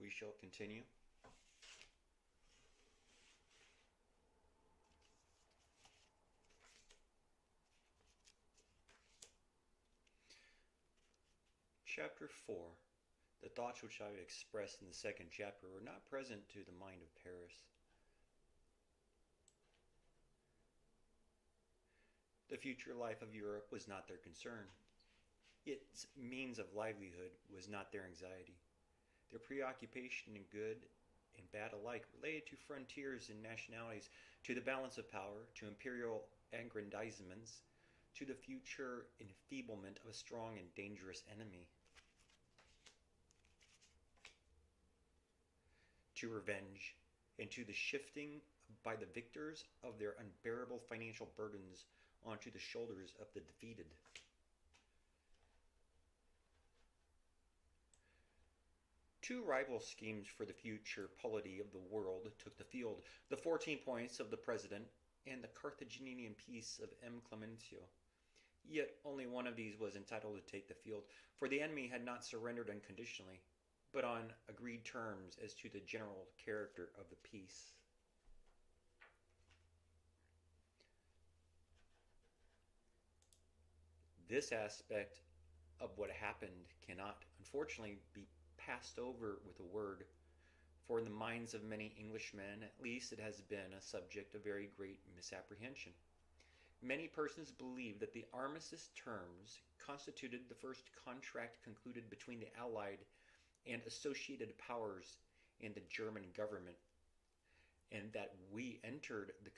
we shall continue. Chapter 4. The thoughts which I expressed in the second chapter were not present to the mind of Paris. The future life of Europe was not their concern. Its means of livelihood was not their anxiety. Their preoccupation in good and bad alike related to frontiers and nationalities, to the balance of power, to imperial aggrandizements, to the future enfeeblement of a strong and dangerous enemy, to revenge, and to the shifting by the victors of their unbearable financial burdens onto the shoulders of the defeated. Two rival schemes for the future polity of the world took the field: the 14 points of the President and the Carthaginian peace of M. Clemencio. Yet only one of these was entitled to take the field, for the enemy had not surrendered unconditionally, but on agreed terms as to the general character of the peace. This aspect of what happened cannot, unfortunately, be passed over with a word, for in the minds of many Englishmen, at least, it has been a subject of very great misapprehension. Many persons believe that the armistice terms constituted the first contract concluded between the Allied and associated powers and the German government, and that we entered the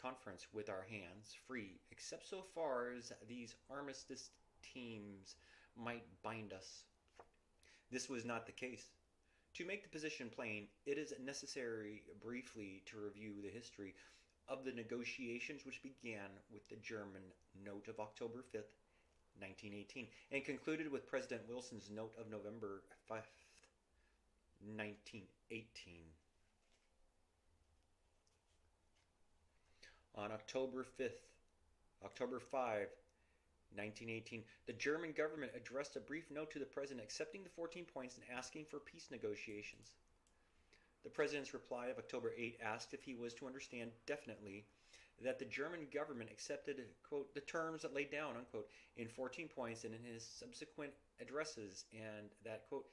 conference with our hands free, except so far as these armistice teams might bind us. This was not the case. To make the position plain, it is necessary briefly to review the history of the negotiations which began with the German note of October 5th, 1918, and concluded with President Wilson's note of November 5th, 1918. On October 5, 1918, the German government addressed a brief note to the President accepting the 14 points and asking for peace negotiations. The President's reply of October 8 asked if he was to understand definitely that the German government accepted, quote, the terms that laid down, unquote, in 14 points and in his subsequent addresses, and that, quote,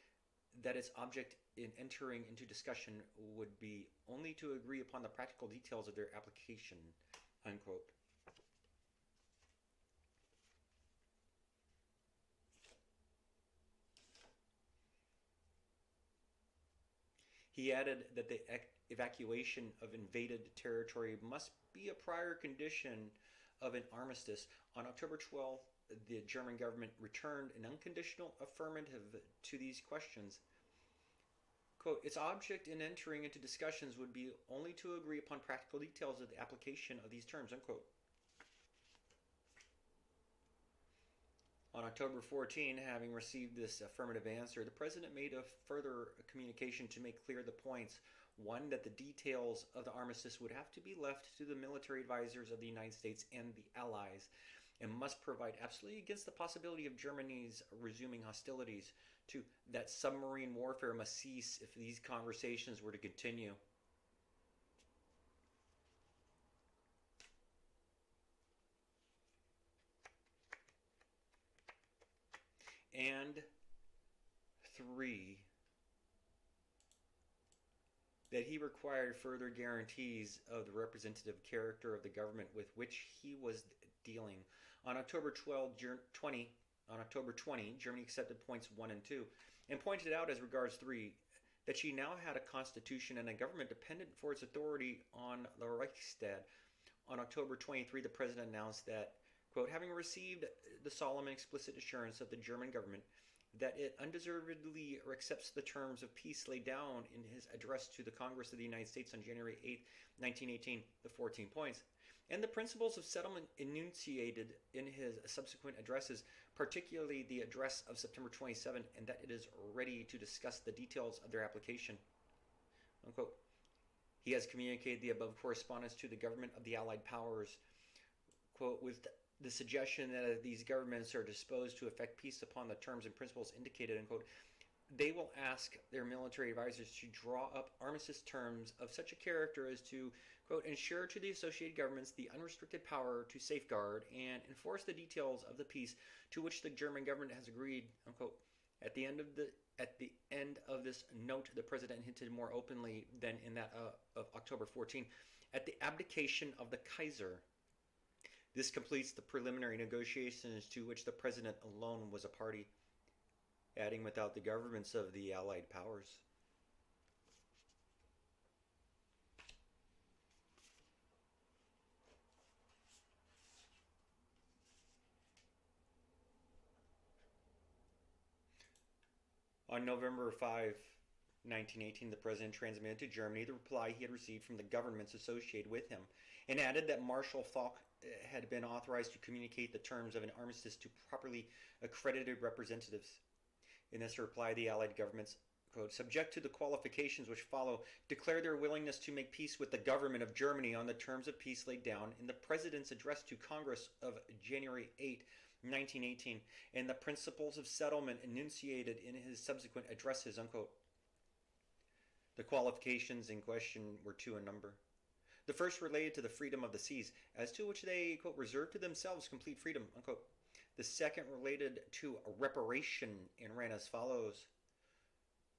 that its object in entering into discussion would be only to agree upon the practical details of their application, unquote. He added that the evacuation of invaded territory must be a prior condition of an armistice. On October 12th, the German government returned an unconditional affirmative to these questions. Quote, its object in entering into discussions would be only to agree upon practical details of the application of these terms, unquote. On October 14, having received this affirmative answer, the President made a further communication to make clear the points. One, that the details of the armistice would have to be left to the military advisors of the United States and the Allies, and must provide absolutely against the possibility of Germany's resuming hostilities. Two, that submarine warfare must cease if these conversations were to continue. And 3, that he required further guarantees of the representative character of the government with which he was dealing. On October 20, Germany accepted points 1 and 2, and pointed out as regards 3, that she now had a constitution and a government dependent for its authority on the Reichstag. On October 23, the President announced that, quote, having received the solemn and explicit assurance of the German government that it undeservedly accepts the terms of peace laid down in his address to the Congress of the United States on January 8, 1918, the 14 points, and the principles of settlement enunciated in his subsequent addresses, particularly the address of September 27, and that it is ready to discuss the details of their application, unquote. He has communicated the above correspondence to the government of the Allied powers, quote, with the suggestion that these governments are disposed to effect peace upon the terms and principles indicated, unquote. they will ask their military advisors to draw up armistice terms of such a character as to, quote, ensure to the associated governments the unrestricted power to safeguard and enforce the details of the peace to which the German government has agreed, unquote. At the end of this note, the president hinted more openly than in that of October 14 at the abdication of the Kaiser. This completes the preliminary negotiations to which the president alone was a party, adding without the governments of the Allied powers. On November 5, 1918, the president transmitted to Germany the reply he had received from the governments associated with him, and added that Marshal Foch had been authorized to communicate the terms of an armistice to properly accredited representatives. In this reply, the Allied governments, quote, subject to the qualifications which follow, declare their willingness to make peace with the government of Germany on the terms of peace laid down in the President's address to Congress of January 8, 1918, and the principles of settlement enunciated in his subsequent addresses, unquote. The qualifications in question were two in number. The first related to the freedom of the seas, as to which they, quote, reserved to themselves complete freedom, unquote. The second related to a reparation and ran as follows,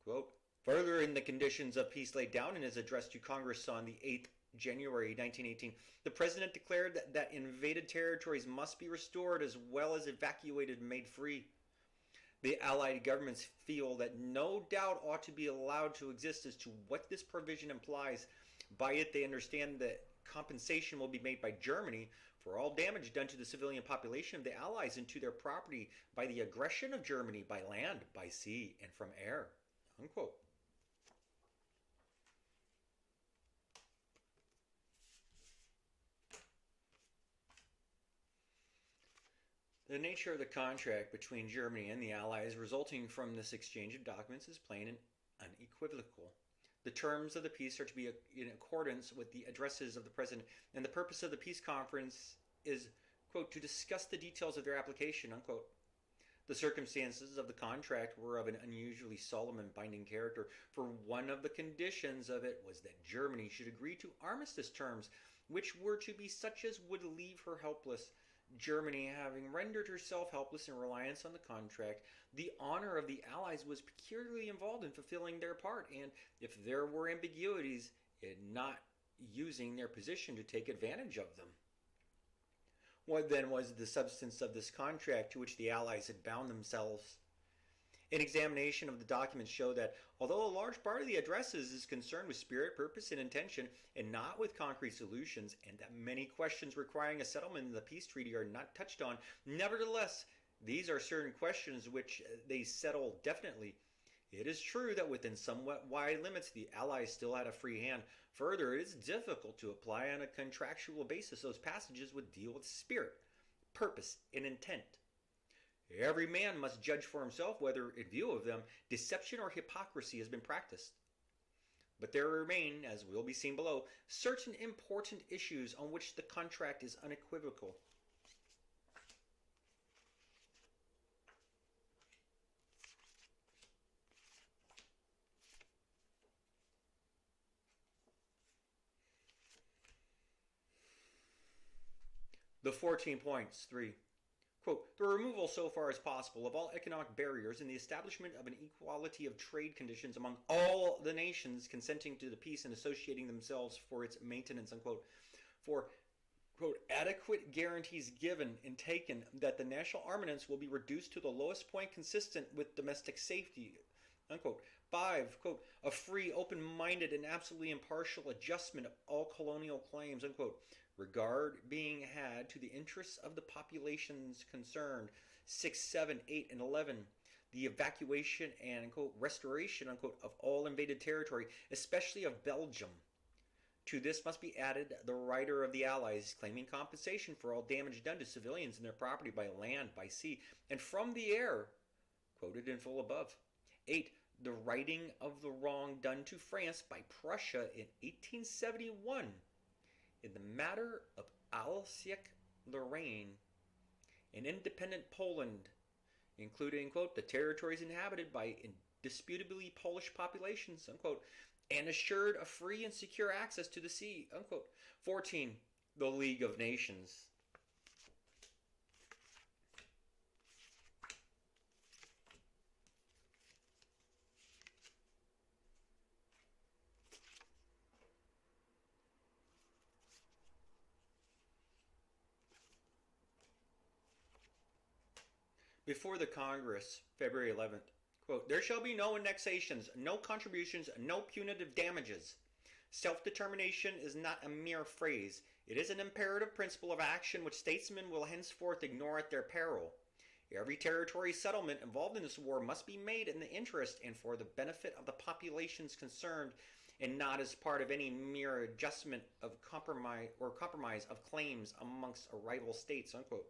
quote, further in the conditions of peace laid down in his address to Congress on the 8th January 1918, the President declared that invaded territories must be restored as well as evacuated and made free. The Allied governments feel that no doubt ought to be allowed to exist as to what this provision implies. By it, they understand that compensation will be made by Germany for all damage done to the civilian population of the Allies and to their property by the aggression of Germany by land, by sea, and from air, unquote. The nature of the contract between Germany and the Allies resulting from this exchange of documents is plain and unequivocal. The terms of the peace are to be in accordance with the addresses of the President, and the purpose of the peace conference is, quote, to discuss the details of their application, unquote. The circumstances of the contract were of an unusually solemn and binding character, for one of the conditions of it was that Germany should agree to armistice terms, which were to be such as would leave her helpless. Germany, having rendered herself helpless in reliance on the contract, the honor of the Allies was peculiarly involved in fulfilling their part, and if there were ambiguities, in not using their position to take advantage of them. What then was the substance of this contract to which the Allies had bound themselves? An examination of the documents showed that, although a large part of the addresses is concerned with spirit, purpose, and intention, and not with concrete solutions, and that many questions requiring a settlement in the peace treaty are not touched on, nevertheless, these are certain questions which they settle definitely. It is true that within somewhat wide limits the Allies still had a free hand. Further, it is difficult to apply on a contractual basis those passages which deal with spirit, purpose, and intent. Every man must judge for himself whether, in view of them, deception or hypocrisy has been practiced. But there remain, as will be seen below, certain important issues on which the contract is unequivocal. The 14 points, 3. Quote, the removal so far as possible of all economic barriers and the establishment of an equality of trade conditions among all the nations consenting to the peace and associating themselves for its maintenance, unquote. For, quote, adequate guarantees given and taken that the national armaments will be reduced to the lowest point consistent with domestic safety, unquote. 5, quote, a free, open-minded, and absolutely impartial adjustment of all colonial claims, unquote. Regard being had to the interests of the populations concerned. 6, 7, 8, and 11. The evacuation and, quote, restoration, unquote, of all invaded territory, especially of Belgium. To this must be added the right of the Allies claiming compensation for all damage done to civilians and their property by land, by sea, and from the air, quoted in full above. 8. The righting of the wrong done to France by Prussia in 1871 in the matter of Alsace-Lorraine, an independent Poland, including, quote, the territories inhabited by indisputably Polish populations, unquote, and assured a free and secure access to the sea, unquote. 14. The League of Nations. Before the Congress, February 11th, quote, there shall be no annexations, no contributions, no punitive damages. Self-determination is not a mere phrase. It is an imperative principle of action which statesmen will henceforth ignore at their peril. Every territory settlement involved in this war must be made in the interest and for the benefit of the populations concerned, and not as part of any mere adjustment of compromise of claims amongst rival states, unquote.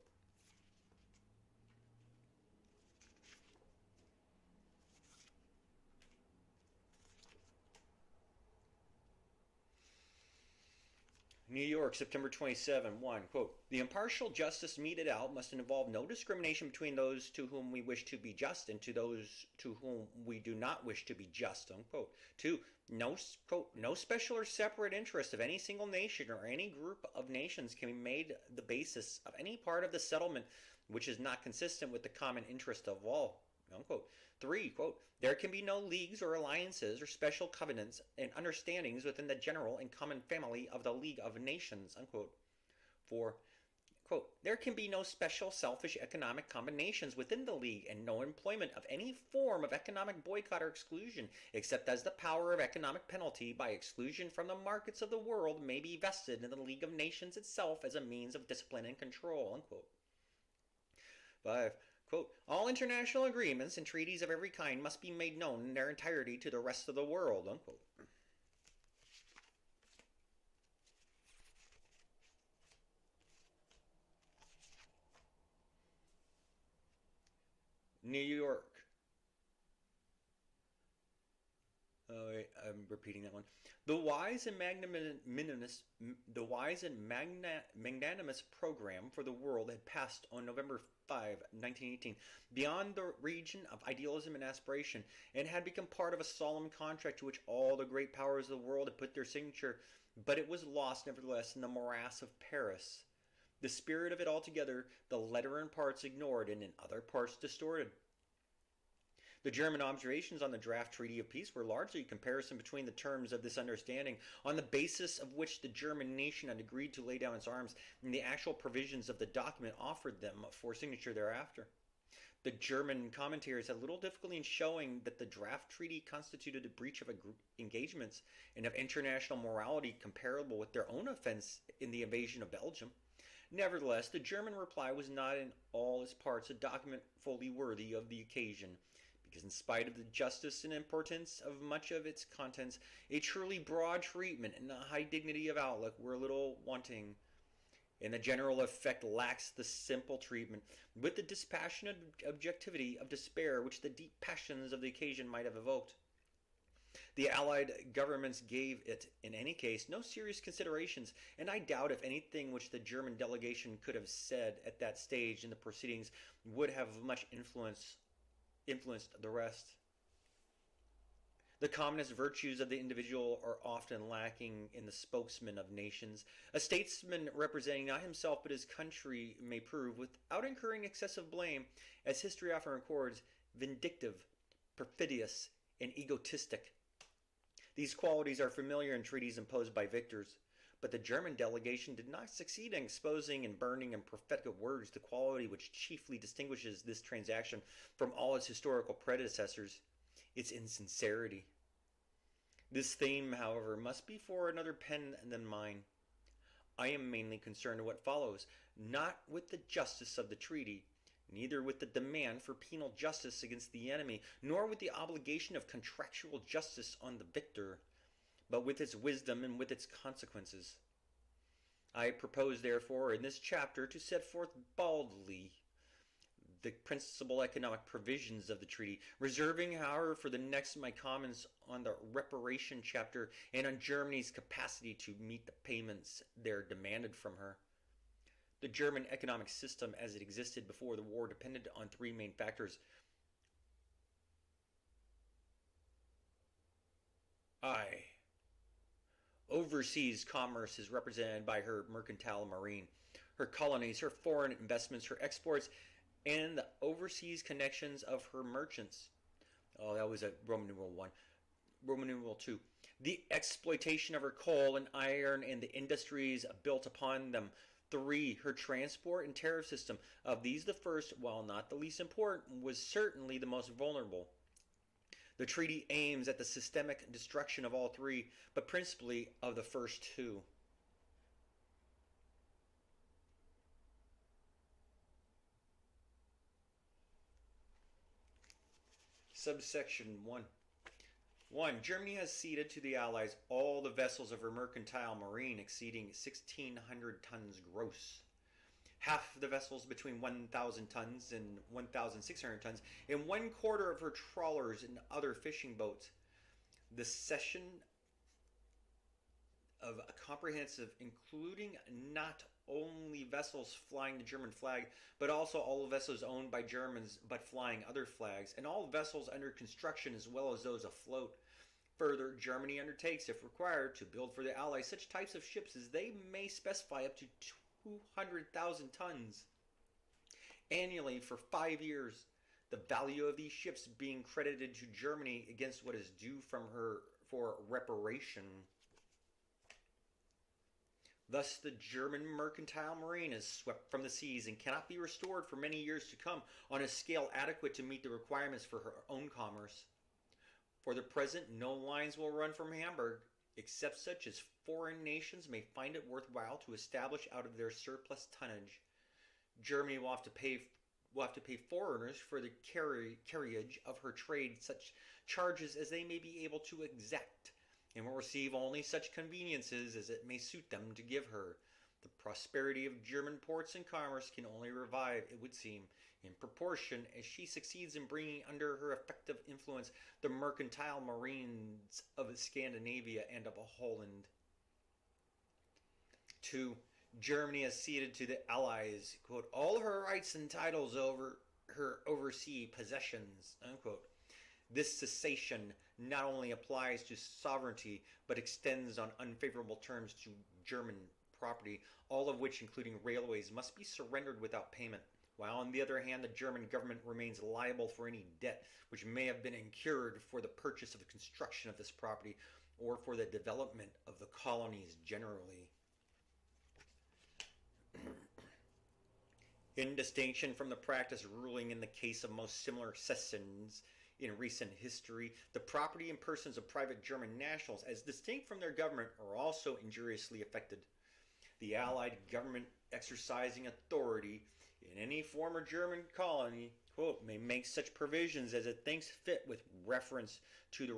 New York, September 27, 1, quote, the impartial justice meted out must involve no discrimination between those to whom we wish to be just and to those to whom we do not wish to be just, unquote. 2, no, quote, no special or separate interest of any single nation or any group of nations can be made the basis of any part of the settlement which is not consistent with the common interest of all, unquote. 3, quote, there can be no leagues or alliances or special covenants and understandings within the general and common family of the League of Nations, unquote. 4, quote, there can be no special selfish economic combinations within the League and no employment of any form of economic boycott or exclusion, except as the power of economic penalty by exclusion from the markets of the world may be vested in the League of Nations itself as a means of discipline and control, unquote. 5, quote, all international agreements and treaties of every kind must be made known in their entirety to the rest of the world, unquote. New York. Oh, wait, I'm repeating that one. The wise and magnanimous program for the world had passed on November 5, 1918, beyond the region of idealism and aspiration, and had become part of a solemn contract to which all the great powers of the world had put their signature, but it was lost, nevertheless, in the morass of Paris. The spirit of it altogether, the letter in parts ignored, and in other parts distorted. The German observations on the draft treaty of peace were largely a comparison between the terms of this understanding, on the basis of which the German nation had agreed to lay down its arms, and the actual provisions of the document offered them for signature thereafter. The German commentators had little difficulty in showing that the draft treaty constituted a breach of engagements and of international morality comparable with their own offense in the invasion of Belgium. Nevertheless, the German reply was not in all its parts a document fully worthy of the occasion, because in spite of the justice and importance of much of its contents, a truly broad treatment and a high dignity of outlook were a little wanting, and the general effect lacks the simple treatment, with the dispassionate objectivity of despair which the deep passions of the occasion might have evoked. The Allied governments gave it, in any case, no serious considerations, and I doubt if anything which the German delegation could have said at that stage in the proceedings would have much influenced the rest. The commonest virtues of the individual are often lacking in the spokesman of nations. A statesman representing not himself but his country may prove, without incurring excessive blame, as history often records, vindictive, perfidious, and egotistic. These qualities are familiar in treaties imposed by victors, but the German delegation did not succeed in exposing and burning in prophetic words the quality which chiefly distinguishes this transaction from all its historical predecessors, its insincerity. This theme, however, must be for another pen than mine. I am mainly concerned with what follows, not with the justice of the treaty, neither with the demand for penal justice against the enemy, nor with the obligation of contractual justice on the victor, but with its wisdom and with its consequences. I propose, therefore, in this chapter to set forth baldly the principal economic provisions of the treaty, reserving, however, for the next my comments on the reparation chapter and on Germany's capacity to meet the payments there demanded from her. The German economic system as it existed before the war depended on three main factors: I. Overseas commerce is represented by her mercantile marine, her colonies, her foreign investments, her exports, and the overseas connections of her merchants. Oh, that was a Roman numeral 1. Roman numeral 2. The exploitation of her coal and iron and the industries built upon them. 3. Her transport and tariff system. Of these, the first, while not the least important, was certainly the most vulnerable. The treaty aims at the systemic destruction of all three, but principally of the first two. Subsection 1. 1. Germany has ceded to the Allies all the vessels of her mercantile marine exceeding 1,600 tons gross. Half the vessels between 1,000 tons and 1,600 tons, and 1/4 of her trawlers and other fishing boats. The cession of a comprehensive, including not only vessels flying the German flag, but also all vessels owned by Germans but flying other flags, and all vessels under construction as well as those afloat. Further, Germany undertakes, if required, to build for the Allies such types of ships as they may specify up to 200,000 tons annually for 5 years, the value of these ships being credited to Germany against what is due from her for reparation. Thus, the German mercantile marine is swept from the seas and cannot be restored for many years to come on a scale adequate to meet the requirements for her own commerce. For the present, no lines will run from Hamburg, except such as foreign nations may find it worthwhile to establish out of their surplus tonnage. Germany will have to pay foreigners for the carriage of her trade such charges as they may be able to exact, and will receive only such conveniences as it may suit them to give her. The prosperity of German ports and commerce can only revive, it would seem, in proportion as she succeeds in bringing under her effective influence the mercantile marines of Scandinavia and of Holland. 2. Germany has ceded to the Allies, quote, all her rights and titles over her overseas possessions, unquote. This cessation not only applies to sovereignty, but extends on unfavorable terms to German property, all of which, including railways, must be surrendered without payment, while on the other hand the German government remains liable for any debt which may have been incurred for the purchase of the construction of this property or for the development of the colonies generally. In distinction from the practice ruling in the case of most similar cessions in recent history, the property and persons of private German nationals, as distinct from their government, are also injuriously affected. The Allied government exercising authority in any former German colony, quote, may make such provisions as it thinks fit with reference to the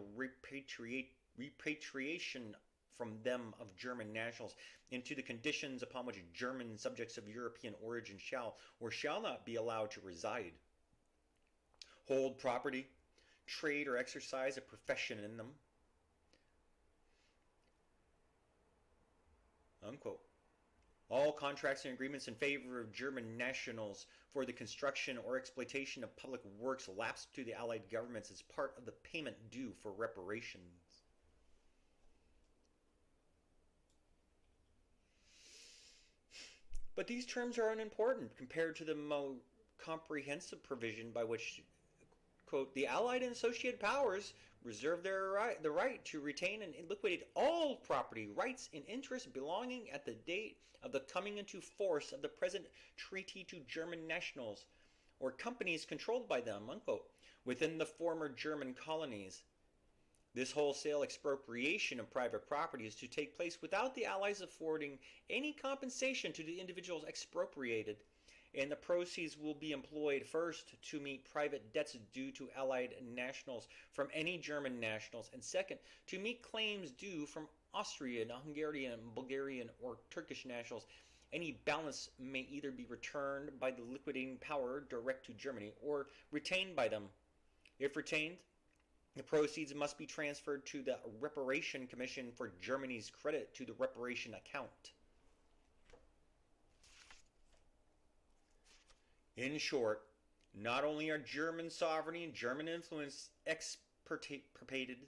repatriation from them of German nationals, and to the conditions upon which German subjects of European origin shall or shall not be allowed to reside, hold property, trade, or exercise a profession in them, unquote. All contracts and agreements in favor of German nationals for the construction or exploitation of public works lapse to the Allied governments as part of the payment due for reparations. But these terms are unimportant compared to the more comprehensive provision by which, quote, the Allied and associated powers reserve the right to retain and liquidate all property, rights, and interests belonging at the date of the coming into force of the present treaty to German nationals or companies controlled by them, unquote, within the former German colonies. This wholesale expropriation of private property is to take place without the Allies affording any compensation to the individuals expropriated, and the proceeds will be employed first to meet private debts due to Allied nationals from any German nationals, and second, to meet claims due from Austrian, Hungarian, Bulgarian, or Turkish nationals. Any balance may either be returned by the liquidating power direct to Germany or retained by them. If retained, the proceeds must be transferred to the Reparation Commission for Germany's credit to the reparation account. In short, not only are German sovereignty and German influence expropriated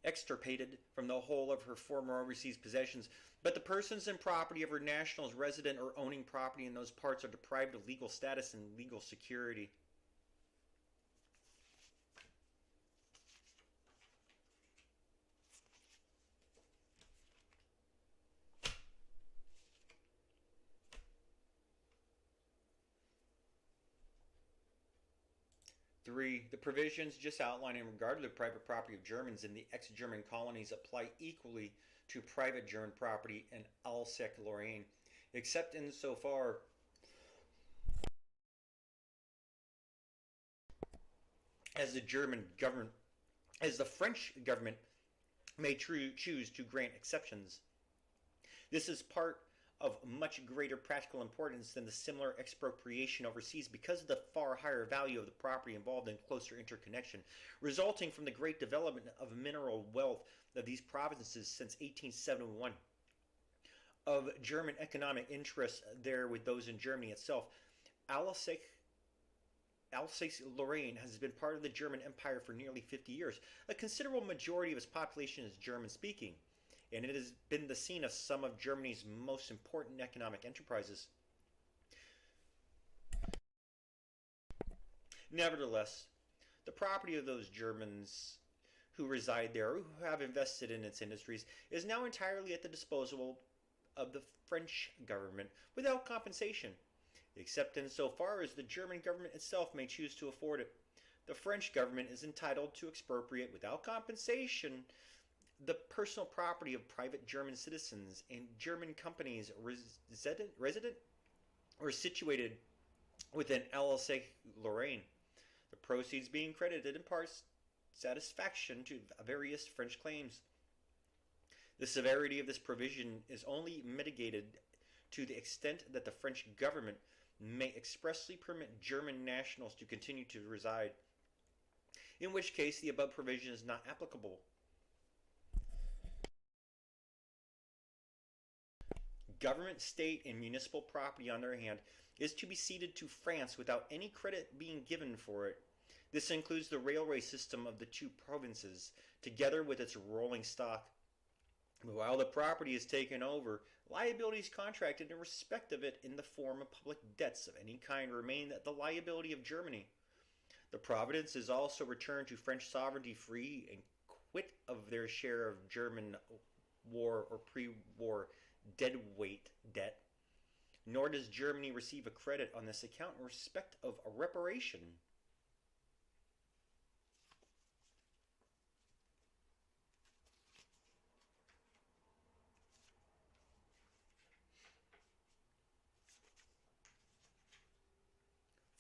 extirpated from the whole of her former overseas possessions, but the persons and property of her nationals resident or owning property in those parts are deprived of legal status and legal security. Three, the provisions just outlined in regard to the private property of Germans in the ex-German colonies apply equally to private German property in Alsace-Lorraine, except insofar as the German government, as the French government may choose to grant exceptions. This is part of much greater practical importance than the similar expropriation overseas because of the far higher value of the property involved in closer interconnection, resulting from the great development of mineral wealth of these provinces since 1871, of German economic interests there with those in Germany itself. Alsace-Lorraine has been part of the German Empire for nearly 50 years. A considerable majority of its population is German-speaking, and it has been the scene of some of Germany's most important economic enterprises. Nevertheless, the property of those Germans who reside there or who have invested in its industries is now entirely at the disposal of the French government without compensation, except insofar as the German government itself may choose to afford it. The French government is entitled to expropriate without compensation the personal property of private German citizens and German companies resident or situated within Alsace-Lorraine, the proceeds being credited in part satisfaction to various French claims. The severity of this provision is only mitigated to the extent that the French government may expressly permit German nationals to continue to reside, in which case the above provision is not applicable. Government, state, and municipal property, on their hand, is to be ceded to France without any credit being given for it. This includes the railway system of the two provinces, together with its rolling stock. While the property is taken over, liabilities contracted in respect of it in the form of public debts of any kind remain at the liability of Germany. The province is also returned to French sovereignty free and quit of their share of German war or pre-war deadweight debt, nor does Germany receive a credit on this account in respect of a reparation.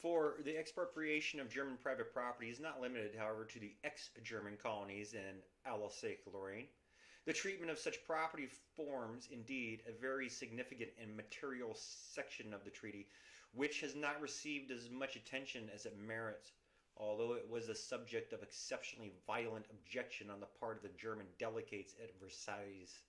For the expropriation of German private property is not limited, however, to the ex-German colonies in Alsace-Lorraine. The treatment of such property forms, indeed, a very significant and material section of the treaty, which has not received as much attention as it merits, although it was the subject of exceptionally violent objection on the part of the German delegates at Versailles.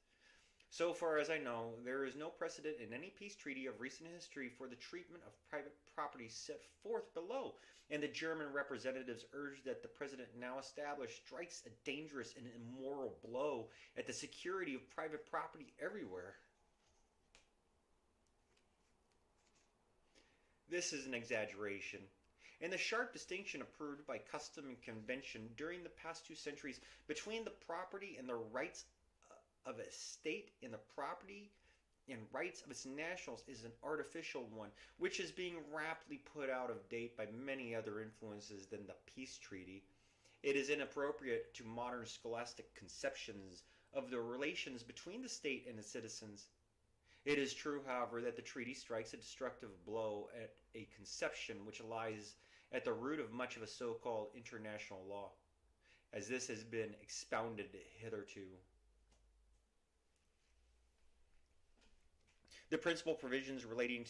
So far as I know, there is no precedent in any peace treaty of recent history for the treatment of private property set forth below, and the German representatives urge that the President now established strikes a dangerous and immoral blow at the security of private property everywhere. This is an exaggeration, and the sharp distinction approved by custom and convention during the past 2 centuries between the property and the rights of a state and the property and rights of its nationals is an artificial one, which is being rapidly put out of date by many other influences than the peace treaty. It is inappropriate to modern scholastic conceptions of the relations between the state and its citizens. It is true, however, that the treaty strikes a destructive blow at a conception which lies at the root of much of a so-called international law, as this has been expounded hitherto. The principal provisions relating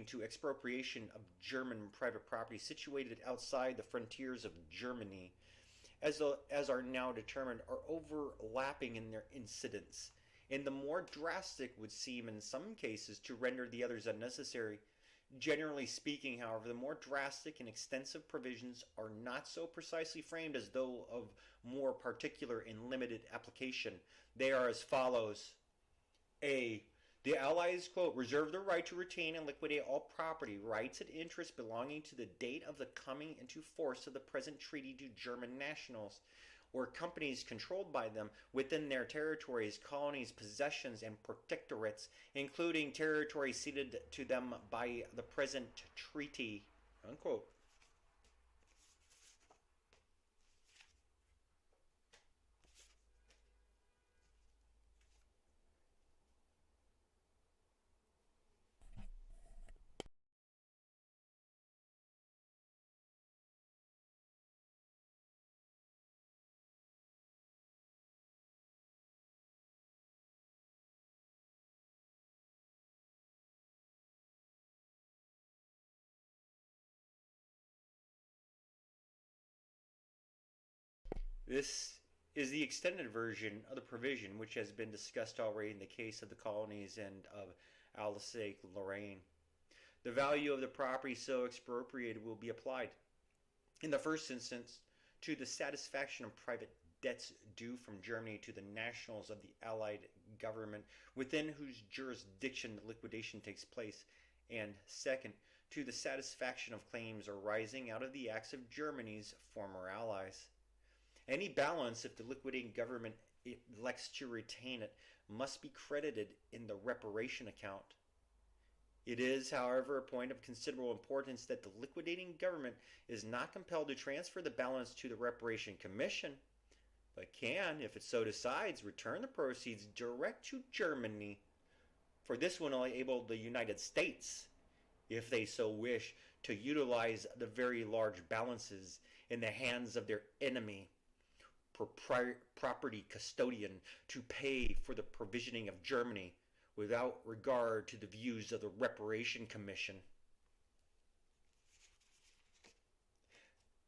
to expropriation of German private property situated outside the frontiers of Germany, as are now determined, are overlapping in their incidence, and the more drastic would seem in some cases to render the others unnecessary. Generally speaking, however, the more drastic and extensive provisions are not so precisely framed as though of more particular and limited application. They are as follows. A. The Allies, quote, reserve the right to retain and liquidate all property, rights, and interests belonging to the date of the coming into force of the present treaty to German nationals, or companies controlled by them within their territories, colonies, possessions, and protectorates, including territory ceded to them by the present treaty, unquote. This is the extended version of the provision which has been discussed already in the case of the colonies and of Alsace-Lorraine. The value of the property so expropriated will be applied, in the first instance, to the satisfaction of private debts due from Germany to the nationals of the Allied government within whose jurisdiction the liquidation takes place, and second, to the satisfaction of claims arising out of the acts of Germany's former allies. Any balance, if the liquidating government elects to retain it, must be credited in the reparation account. It is, however, a point of considerable importance that the liquidating government is not compelled to transfer the balance to the Reparation Commission, but can, if it so decides, return the proceeds direct to Germany. For this will enable the United States, if they so wish, to utilize the very large balances in the hands of their enemy, property custodian, to pay for the provisioning of Germany without regard to the views of the Reparation Commission.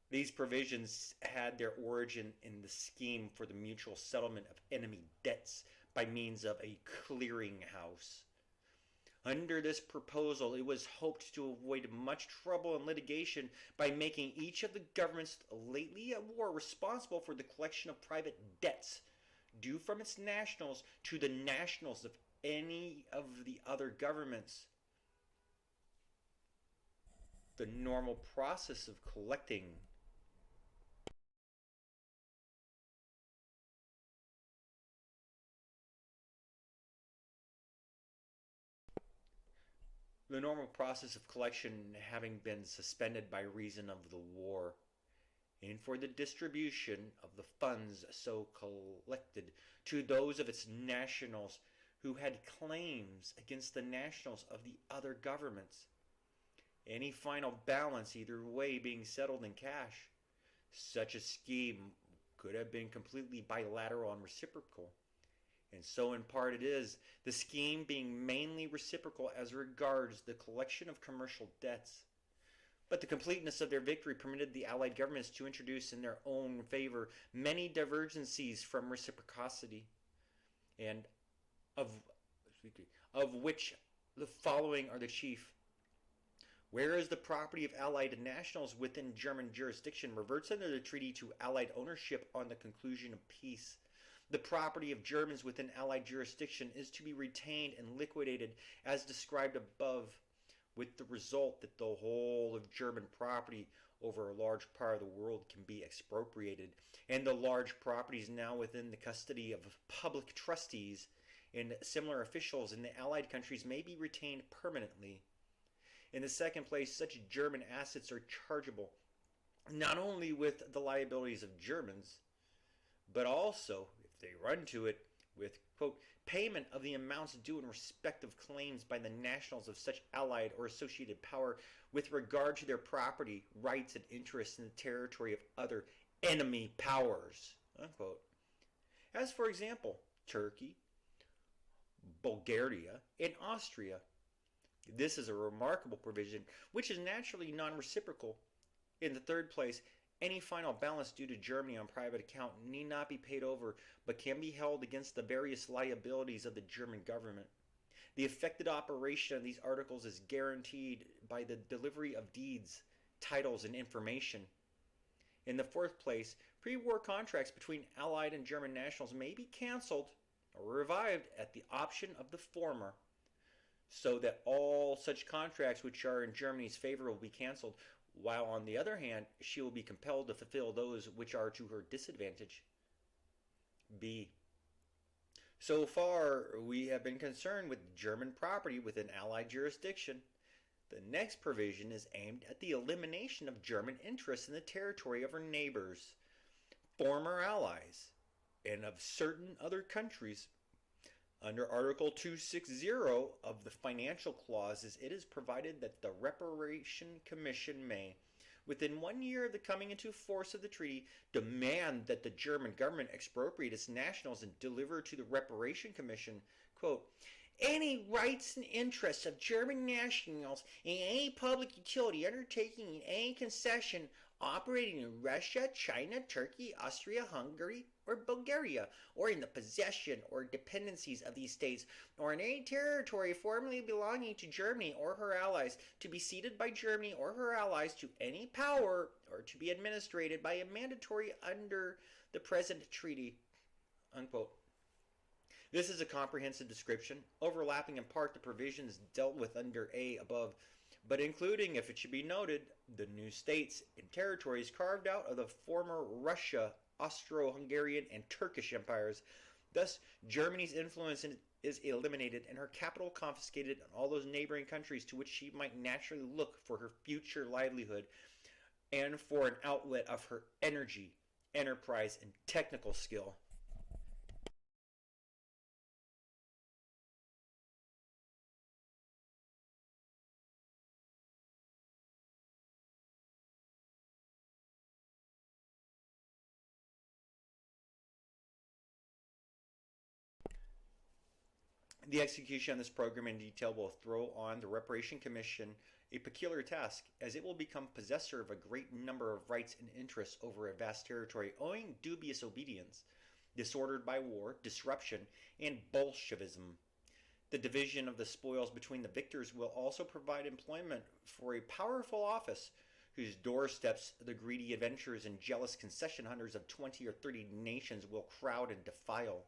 These provisions had their origin in the scheme for the mutual settlement of enemy debts by means of a clearinghouse. Under this proposal, it was hoped to avoid much trouble and litigation by making each of the governments lately at war responsible for the collection of private debts due from its nationals to the nationals of any of the other governments. The normal process of collecting the normal process of collection having been suspended by reason of the war, and for the distribution of the funds so collected to those of its nationals who had claims against the nationals of the other governments, any final balance either way being settled in cash. Such a scheme could have been completely bilateral and reciprocal. And so in part it is, the scheme being mainly reciprocal as regards the collection of commercial debts. But the completeness of their victory permitted the Allied governments to introduce in their own favor many divergencies from reciprocity, and of which the following are the chief. Whereas the property of Allied nationals within German jurisdiction reverts under the treaty to Allied ownership on the conclusion of peace, the property of Germans within Allied jurisdiction is to be retained and liquidated as described above, with the result that the whole of German property over a large part of the world can be expropriated, and the large properties now within the custody of public trustees and similar officials in the Allied countries may be retained permanently. In the second place, such German assets are chargeable not only with the liabilities of Germans, but also, if they run to it, with, quote, payment of the amounts due in respect of claims by the nationals of such allied or associated power with regard to their property, rights, and interests in the territory of other enemy powers, unquote. As, for example, Turkey, Bulgaria, and Austria. This is a remarkable provision, which is naturally non-reciprocal. In the third place, any final balance due to Germany on private account need not be paid over, but can be held against the various liabilities of the German government. The effective operation of these articles is guaranteed by the delivery of deeds, titles, and information. In the fourth place, pre-war contracts between Allied and German nationals may be cancelled or revived at the option of the former, so that all such contracts which are in Germany's favor will be cancelled, while on the other hand, she will be compelled to fulfill those which are to her disadvantage. B. So far, we have been concerned with German property within Allied jurisdiction. The next provision is aimed at the elimination of German interests in the territory of her neighbors, former allies, and of certain other countries. Under Article 260 of the Financial Clauses, it is provided that the Reparation Commission may, within 1 year of the coming into force of the treaty, demand that the German government expropriate its nationals and deliver to the Reparation Commission, quote, any rights and interests of German nationals in any public utility undertaking in any concession operating in Russia, China, Turkey, Austria, Hungary, or Bulgaria, or in the possession or dependencies of these states, or in any territory formerly belonging to Germany or her allies, to be ceded by Germany or her allies to any power, or to be administered by a mandatory under the present treaty, unquote. This is a comprehensive description, overlapping in part the provisions dealt with under A above, but including, if it should be noted, the new states and territories carved out of the former Russia, Austro-Hungarian, and Turkish empires. Thus, Germany's influence is eliminated and her capital confiscated in all those neighboring countries to which she might naturally look for her future livelihood and for an outlet of her energy, enterprise, and technical skill. The execution of this program in detail will throw on the Reparation Commission a peculiar task, as it will become possessor of a great number of rights and interests over a vast territory, owing dubious obedience, disordered by war, disruption, and Bolshevism. The division of the spoils between the victors will also provide employment for a powerful office, whose doorsteps the greedy adventurers and jealous concession hunters of 20 or 30 nations will crowd and defile.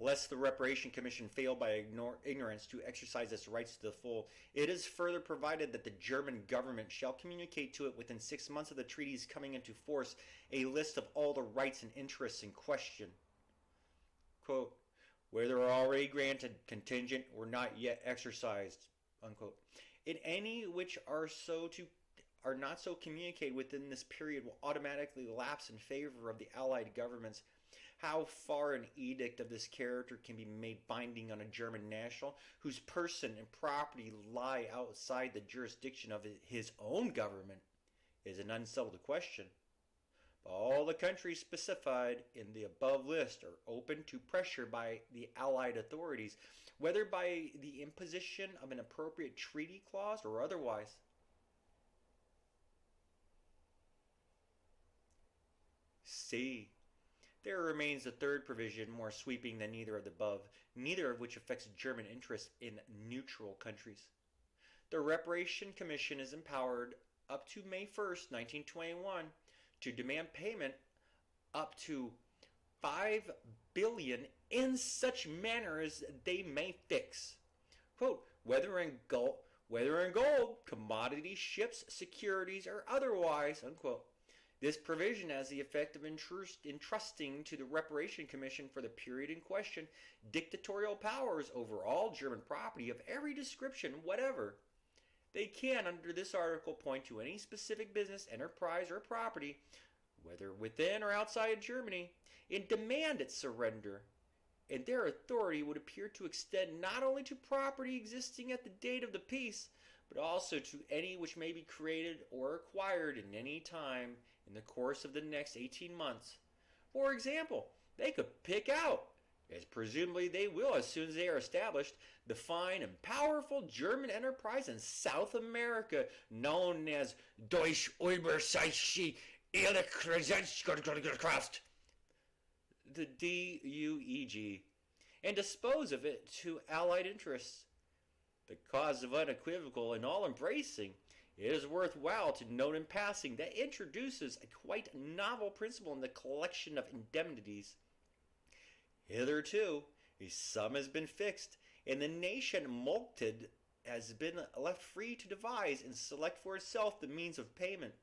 Lest the Reparation Commission fail by ignorance to exercise its rights to the full, it is further provided that the German government shall communicate to it within 6 months of the treaty's coming into force a list of all the rights and interests in question. Quote, whether already granted, contingent, or not yet exercised, unquote. In any which are not so communicated within this period will automatically lapse in favor of the Allied governments. How far an edict of this character can be made binding on a German national whose person and property lie outside the jurisdiction of his own government is an unsettled question. But all the countries specified in the above list are open to pressure by the Allied authorities, whether by the imposition of an appropriate treaty clause or otherwise. C. There remains a third provision more sweeping than either of the above, neither of which affects German interests in neutral countries. The Reparation Commission is empowered up to May 1st, 1921, to demand payment up to $5 billion in such manner as they may fix. Quote, whether in gold, commodities, ships, securities, or otherwise, unquote. This provision has the effect of entrusting to the Reparation Commission for the period in question dictatorial powers over all German property of every description whatever. They can, under this article, point to any specific business, enterprise, or property, whether within or outside Germany, and demand its surrender. And their authority would appear to extend not only to property existing at the date of the peace, but also to any which may be created or acquired in any time in the course of the next 18 months. For example, they could pick out as presumably they will as soon as they are established, the fine and powerful German enterprise in South America known as Deutsche Überseeische Elektricität, the DUEG, and dispose of it to Allied interests. The cause of unequivocal and all-embracing, it is worthwhile to note in passing that it introduces a quite novel principle in the collection of indemnities. Hitherto, a sum has been fixed, and the nation mulcted has been left free to devise and select for itself the means of payment.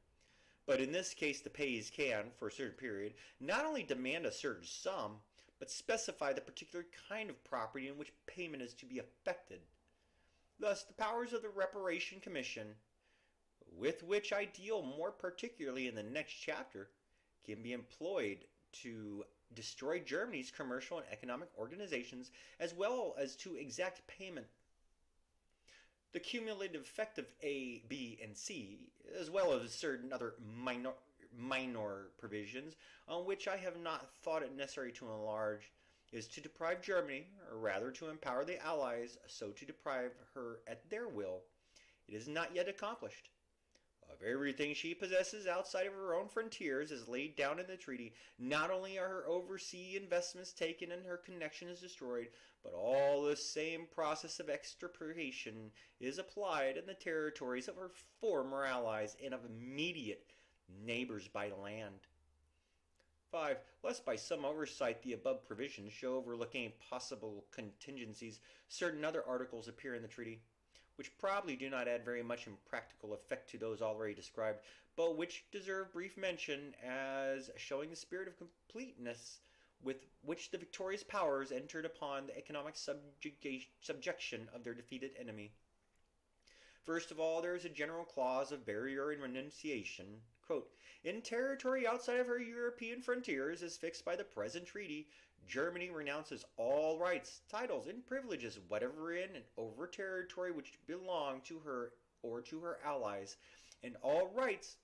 But in this case, the payees can, for a certain period, not only demand a certain sum, but specify the particular kind of property in which payment is to be effected. Thus, the powers of the Reparation Commission, with which I deal more particularly in the next chapter, can be employed to destroy Germany's commercial and economic organizations as well as to exact payment. The cumulative effect of A, B, and C, as well as certain other minor provisions on which I have not thought it necessary to enlarge, is to deprive Germany, or rather to empower the Allies so to deprive her at their will. It is not yet accomplished. Of everything she possesses outside of her own frontiers is laid down in the treaty. Not only are her overseas investments taken and her connections destroyed, but all the same process of extirpation is applied in the territories of her former allies and of immediate neighbors by land. 5. Lest by some oversight the above provisions show overlooking possible contingencies, certain other articles appear in the treaty, which probably do not add very much in practical effect to those already described, but which deserve brief mention as showing the spirit of completeness with which the victorious powers entered upon the economic subjection of their defeated enemy. First of all, there is a general clause of barrier and renunciation. Quote, in territory outside of her European frontiers, as fixed by the present treaty, Germany renounces all rights, titles, and privileges, whatever in and over territory which belong to her or to her allies, and all rights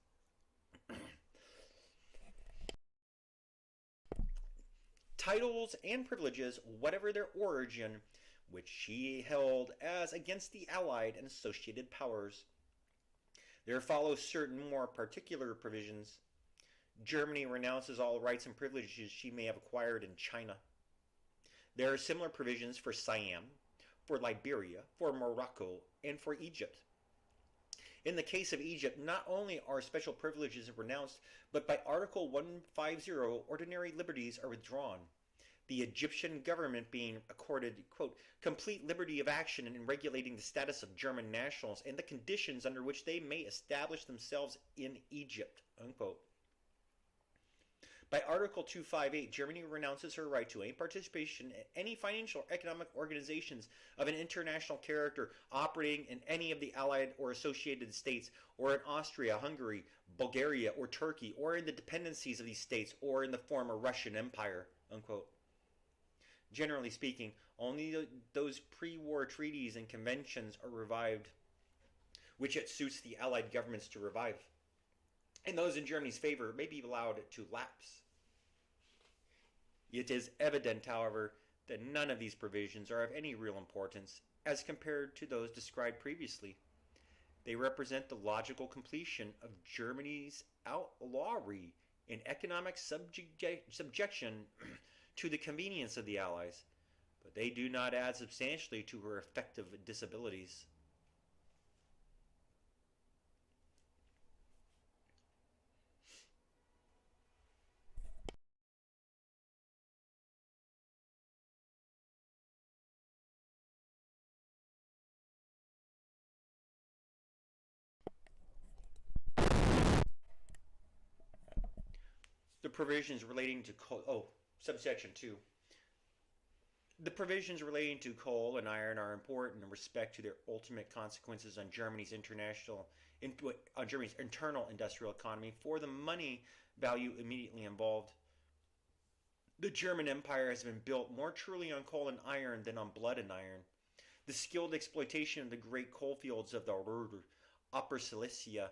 titles and privileges, whatever their origin, which she held as against the allied and associated powers. There follow certain more particular provisions. Germany renounces all rights and privileges she may have acquired in China. There are similar provisions for Siam, for Liberia, for Morocco, and for Egypt. In the case of Egypt, not only are special privileges renounced, but by Article 150, ordinary liberties are withdrawn. The Egyptian government being accorded, quote, complete liberty of action in regulating the status of German nationals and the conditions under which they may establish themselves in Egypt, unquote. By Article 258, Germany renounces her right to any participation in any financial or economic organizations of an international character operating in any of the Allied or associated states, or in Austria, Hungary, Bulgaria, or Turkey, or in the dependencies of these states, or in the former Russian Empire, unquote. Generally speaking, only those pre-war treaties and conventions are revived which it suits the Allied governments to revive, and those in Germany's favor may be allowed to lapse. It is evident, however, that none of these provisions are of any real importance as compared to those described previously. They represent the logical completion of Germany's outlawry in economic subjection to the convenience of the Allies, but they do not add substantially to her effective disabilities. The provisions relating to subsection 2. The provisions relating to coal and iron are important in respect to their ultimate consequences on Germany's internal industrial economy for the money value immediately involved. The German Empire has been built more truly on coal and iron than on blood and iron. The skilled exploitation of the great coal fields of the Ruhr, Upper Silesia,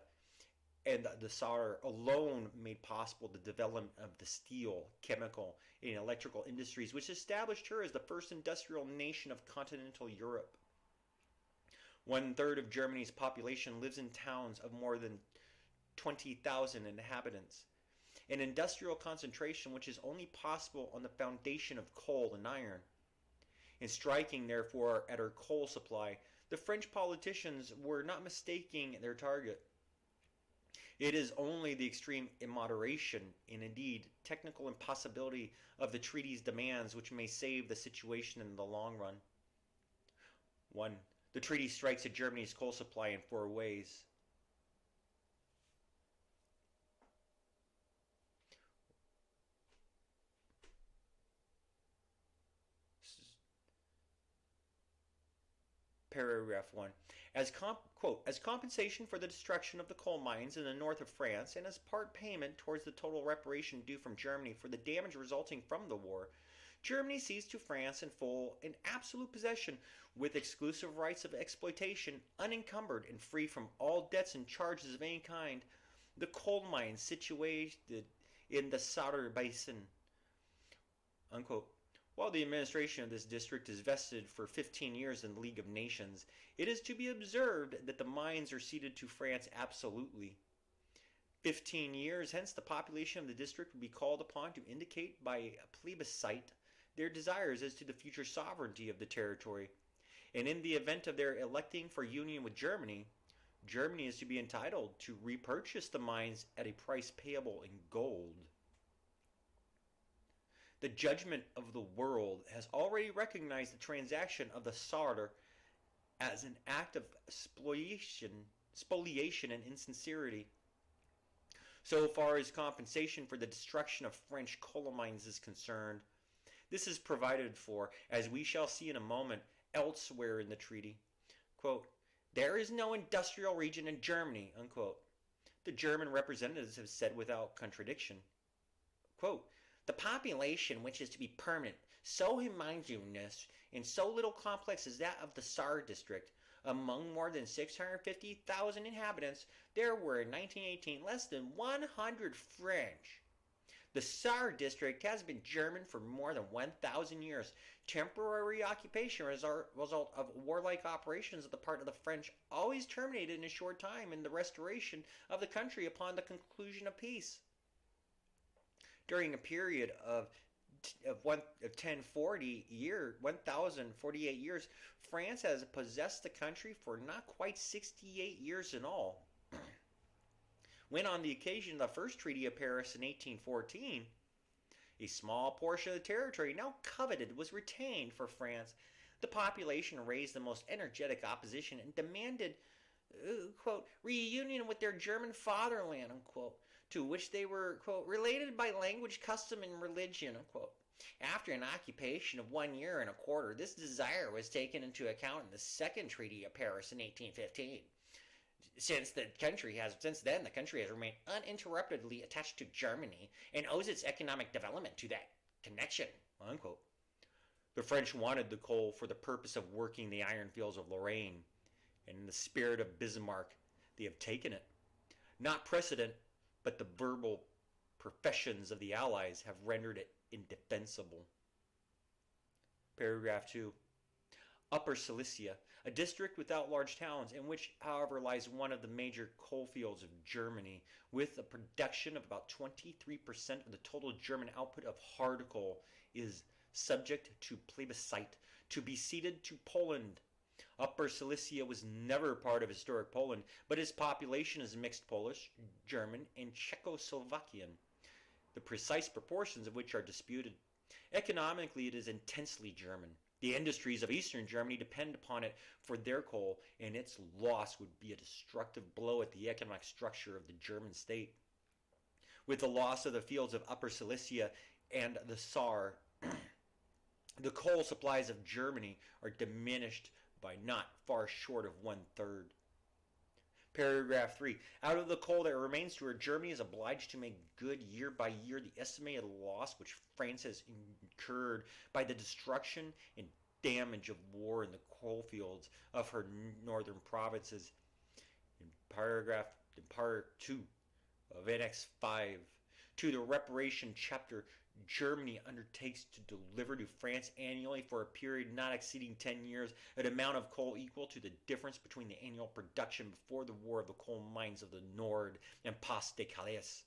and the solder alone made possible the development of the steel, chemical, and electrical industries, which established her as the first industrial nation of continental Europe. 1/3 of Germany's population lives in towns of more than 20,000 inhabitants. An industrial concentration which is only possible on the foundation of coal and iron. In striking, therefore, at her coal supply, the French politicians were not mistaking their target. It is only the extreme immoderation and indeed technical impossibility of the treaty's demands which may save the situation in the long run. 1. The treaty strikes at Germany's coal supply in 4 ways. Paragraph 1. Quote, as compensation for the destruction of the coal mines in the north of France and as part payment towards the total reparation due from Germany for the damage resulting from the war, Germany cedes to France in full and absolute possession with exclusive rights of exploitation, unencumbered and free from all debts and charges of any kind, the coal mines situated in the Sauter Basin. Unquote. While the administration of this district is vested for 15 years in the League of Nations, it is to be observed that the mines are ceded to France absolutely. 15 years hence the population of the district will be called upon to indicate by a plebiscite their desires as to the future sovereignty of the territory. And in the event of their electing for union with Germany, Germany is to be entitled to repurchase the mines at a price payable in gold. The judgment of the world has already recognized the transaction of the Sauter as an act of spoliation and insincerity. So far as compensation for the destruction of French coal mines is concerned, this is provided for, as we shall see in a moment, elsewhere in the treaty. Quote, there is no industrial region in Germany, unquote. The German representatives have said without contradiction. Quote, the population which is to be permanent, so homogeneous and so little complex as that of the Saar district, among more than 650,000 inhabitants, there were in 1918 less than 100 French. The Saar district has been German for more than 1,000 years. Temporary occupation as a result of warlike operations on the part of the French always terminated in a short time in the restoration of the country upon the conclusion of peace. During a period of 1048 years, France has possessed the country for not quite 68 years in all. When on the occasion of the first Treaty of Paris in 1814, a small portion of the territory now coveted was retained for France, the population raised the most energetic opposition and demanded, quote, reunion with their German fatherland, unquote, to which they were, quote, related by language, custom, and religion, unquote. After an occupation of 1 year and a quarter, this desire was taken into account in the Second Treaty of Paris in 1815. Since then, the country has remained uninterruptedly attached to Germany and owes its economic development to that connection, unquote. The French wanted the coal for the purpose of working the iron fields of Lorraine, and in the spirit of Bismarck, they have taken it. Not precedent, but the verbal professions of the Allies have rendered it indefensible. Paragraph 2. Upper Silesia, a district without large towns, in which, however, lies one of the major coal fields of Germany, with a production of about 23% of the total German output of hard coal, is subject to plebiscite to be ceded to Poland. Upper Silesia was never part of historic Poland, but its population is mixed Polish, German, and Czechoslovakian, the precise proportions of which are disputed. Economically, it is intensely German. The industries of eastern Germany depend upon it for their coal, and its loss would be a destructive blow at the economic structure of the German state. With the loss of the fields of Upper Silesia and the Saar, the coal supplies of Germany are diminished by not far short of 1/3. Paragraph 3. Out of the coal that remains to her, Germany is obliged to make good year by year the estimated loss which France has incurred by the destruction and damage of war in the coal fields of her northern provinces. In part 2, of Annex 5 to the reparation chapter, Germany undertakes to deliver to France annually for a period not exceeding 10 years an amount of coal equal to the difference between the annual production before the war of the coal mines of the Nord and Pas de Calais,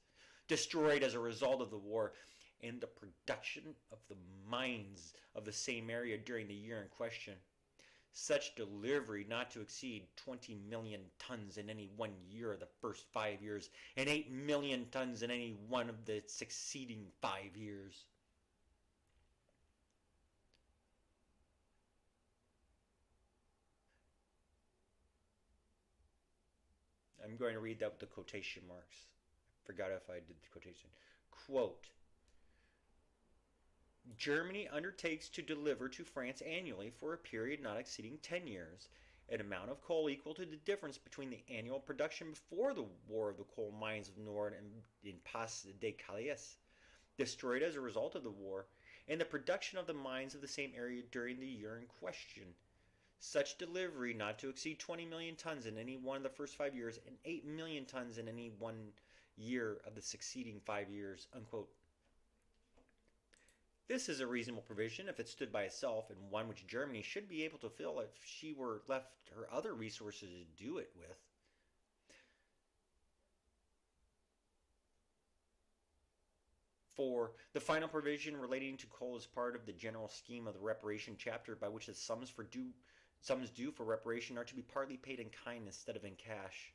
destroyed as a result of the war, and the production of the mines of the same area during the year in question. Such delivery not to exceed 20 million tons in any one year of the first 5 years, and 8 million tons in any one of the succeeding 5 years. I'm going to read that with the quotation marks. Forgot if I did the quotation. Quote, Germany undertakes to deliver to France annually for a period not exceeding 10 years an amount of coal equal to the difference between the annual production before the war of the coal mines of Nord and in Pas de Calais, destroyed as a result of the war, and the production of the mines of the same area during the year in question. Such delivery not to exceed 20 million tons in any one of the first 5 years and 8 million tons in any one year of the succeeding 5 years, unquote. This is a reasonable provision if it stood by itself, and one which Germany should be able to fill if she were left her other resources to do it with. For the final provision relating to coal is part of the general scheme of the reparation chapter, by which the sums due for reparation are to be partly paid in kind instead of in cash.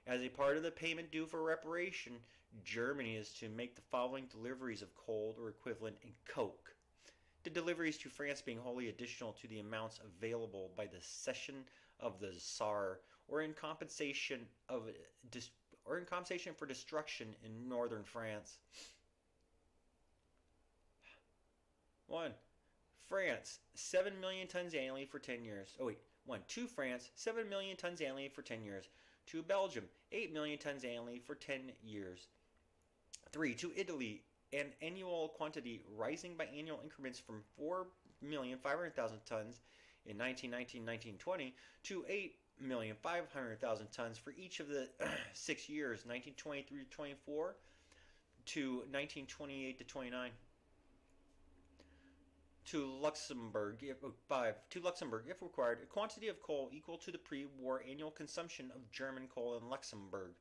As a part of the payment due for reparation, Germany is to make the following deliveries of coal or equivalent in coke. The deliveries to France being wholly additional to the amounts available by the cession of the Saar, or in compensation for destruction in northern France. 1. France, 7 million tons annually for 10 years. To France, 7 million tons annually for 10 years. To Belgium, 8 million tons annually for 10 years. 3. To Italy, an annual quantity rising by annual increments from 4,500,000 tons in 1919-1920 to 8,500,000 tons for each of the 6 years, 1923-24 to 1928-29. To Luxembourg, if required, a quantity of coal equal to the pre-war annual consumption of German coal in Luxembourg.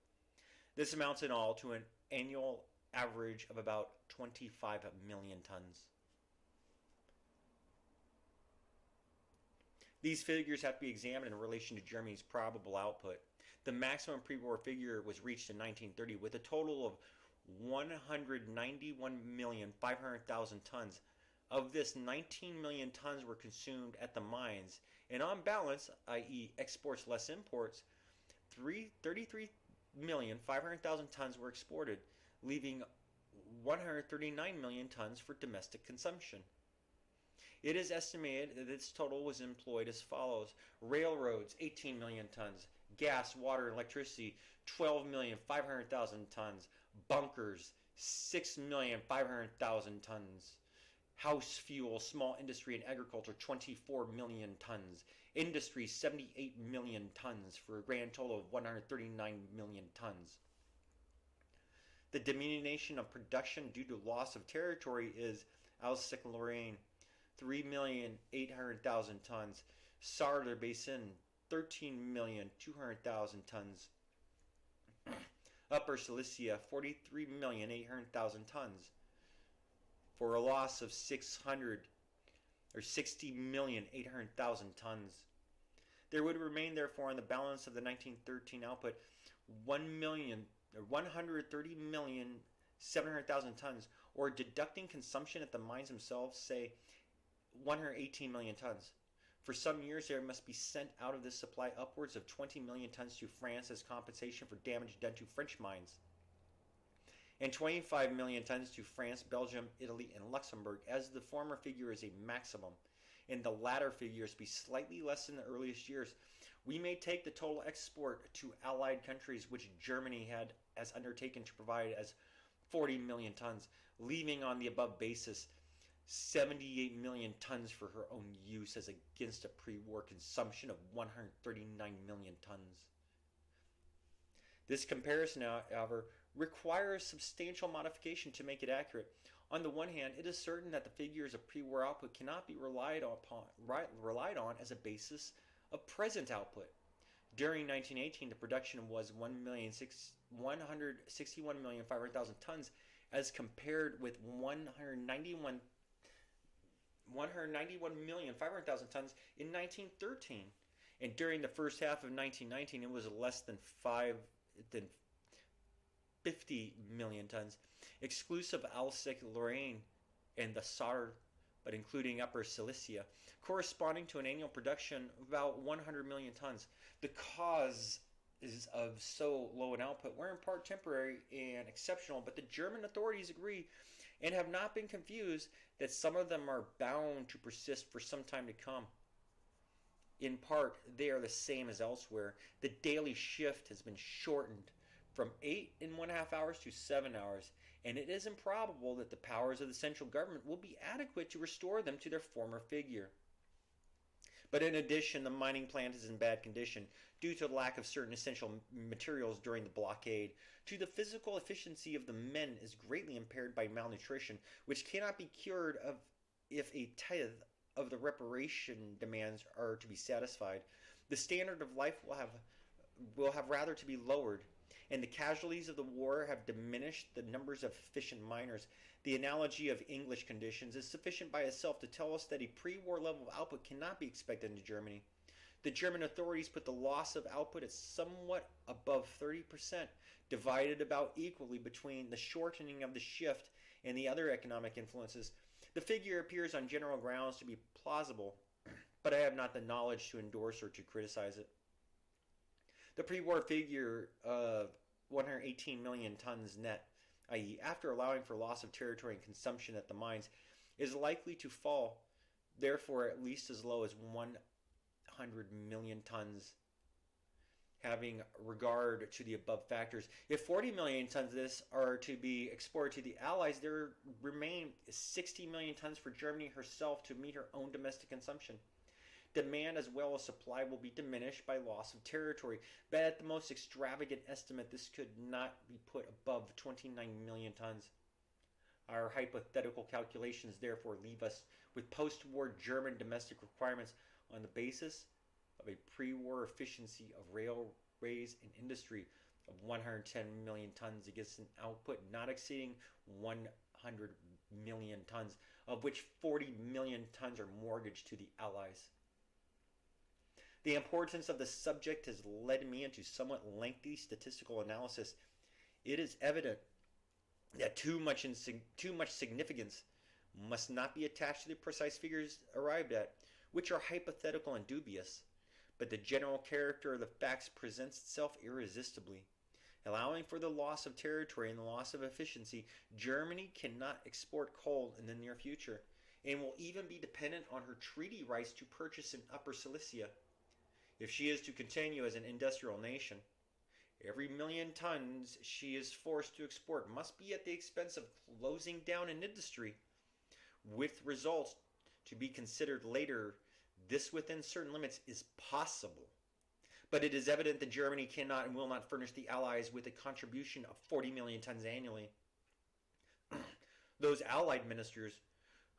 This amounts in all to an annual average of about 25 million tons. These figures have to be examined in relation to Germany's probable output. The maximum pre-war figure was reached in 1930 with a total of 191,500,000 tons. Of this, 19 million tons were consumed at the mines, and on balance, i.e. exports less imports, 33,500,000 tons were exported, leaving 139 million tons for domestic consumption. It is estimated that this total was employed as follows: railroads, 18 million tons; gas, water, and electricity, 12,500,000 tons; bunkers, 6,500,000 tons; house fuel, small industry, and agriculture, 24 million tons; industry, 78 million tons, for a grand total of 139 million tons. The diminution of production due to loss of territory is Alsace-Lorraine, 3,800,000 tons; Sarthe Basin, 13,200,000 tons; Upper Silesia, 43,800,000 tons, for a loss of 60,800,000 tons. There would remain, therefore, on the balance of the 1913 output 130,700,000 tons, or deducting consumption at the mines themselves, say 118 million tons. For some years there must be sent out of this supply upwards of 20 million tons to France as compensation for damage done to French mines, and 25 million tons to France, Belgium, Italy, and Luxembourg, as the former figure is a maximum, and the latter figures be slightly less than the earliest years. We may take the total export to Allied countries which Germany has undertaken to provide as 40 million tons, leaving on the above basis 78 million tons for her own use as against a pre-war consumption of 139 million tons. This comparison, however, requires substantial modification to make it accurate. On the one hand, it is certain that the figures of pre-war output cannot be relied on as a basis of present output. During 1918, the production was 161,500,000 tons, as compared with 191,500,000 tons in 1913. And during the first half of 1919, it was less than 50 million tons, exclusive Alsace-Lorraine and the Saar, but including Upper Silesia, corresponding to an annual production of about 100 million tons. The causes of so low an output were in part temporary and exceptional, but the German authorities agree and have not been confused that some of them are bound to persist for some time to come. In part, they are the same as elsewhere. The daily shift has been shortened from 8.5 hours to 7 hours, and it is improbable that the powers of the central government will be adequate to restore them to their former figure. But in addition, the mining plant is in bad condition due to the lack of certain essential materials during the blockade. To the physical efficiency of the men is greatly impaired by malnutrition, which cannot be cured if a tithe of the reparation demands are to be satisfied. The standard of life will have rather to be lowered, and the casualties of the war have diminished the numbers of efficient miners. The analogy of English conditions is sufficient by itself to tell us that a pre-war level of output cannot be expected in Germany. The German authorities put the loss of output at somewhat above 30%, divided about equally between the shortening of the shift and the other economic influences. The figure appears on general grounds to be plausible, but I have not the knowledge to endorse or to criticize it. The pre-war figure of 118 million tons net, i.e., after allowing for loss of territory and consumption at the mines, is likely to fall, therefore at least as low as 100 million tons, having regard to the above factors. If 40 million tons of this are to be exported to the Allies, there remain 60 million tons for Germany herself to meet her own domestic consumption. Demand as well as supply will be diminished by loss of territory, but at the most extravagant estimate, this could not be put above 29 million tons. Our hypothetical calculations therefore leave us with post-war German domestic requirements on the basis of a pre-war efficiency of railways and industry of 110 million tons against an output not exceeding 100 million tons, of which 40 million tons are mortgaged to the Allies. The importance of the subject has led me into somewhat lengthy statistical analysis. It is evident that too much significance must not be attached to the precise figures arrived at, which are hypothetical and dubious, but the general character of the facts presents itself irresistibly. Allowing for the loss of territory and the loss of efficiency, Germany cannot export coal in the near future, and will even be dependent on her treaty rights to purchase in Upper Silesia. If she is to continue as an industrial nation, every million tons she is forced to export must be at the expense of closing down an industry, with results to be considered later. This within certain limits is possible, but it is evident that Germany cannot and will not furnish the Allies with a contribution of 40 million tons annually. Those Allied ministers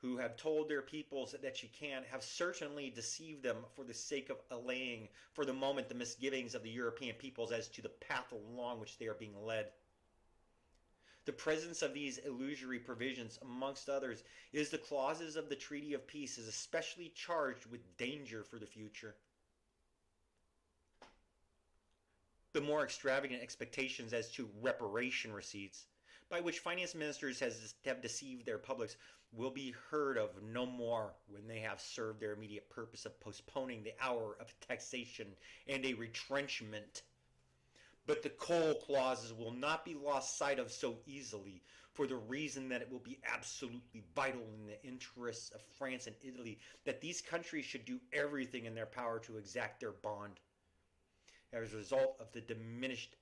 who have told their peoples that she can have certainly deceived them for the sake of allaying for the moment the misgivings of the European peoples as to the path along which they are being led. The presence of these illusory provisions, amongst others, is the clauses of the Treaty of Peace, is especially charged with danger for the future. The more extravagant expectations as to reparation receipts, by which finance ministers have deceived their publics, will be heard of no more when they have served their immediate purpose of postponing the hour of taxation and a retrenchment. But the coal clauses will not be lost sight of so easily, for the reason that it will be absolutely vital in the interests of France and Italy that these countries should do everything in their power to exact their bond. As a result of the diminished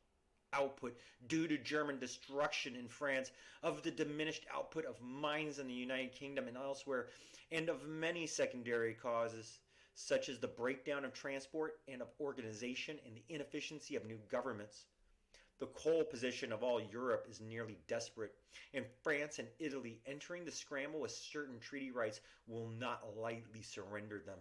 output due to German destruction in France, of the diminished output of mines in the United Kingdom and elsewhere, and of many secondary causes, such as the breakdown of transport and of organization and the inefficiency of new governments. The coal position of all Europe is nearly desperate, and France and Italy entering the scramble with certain treaty rights will not lightly surrender them.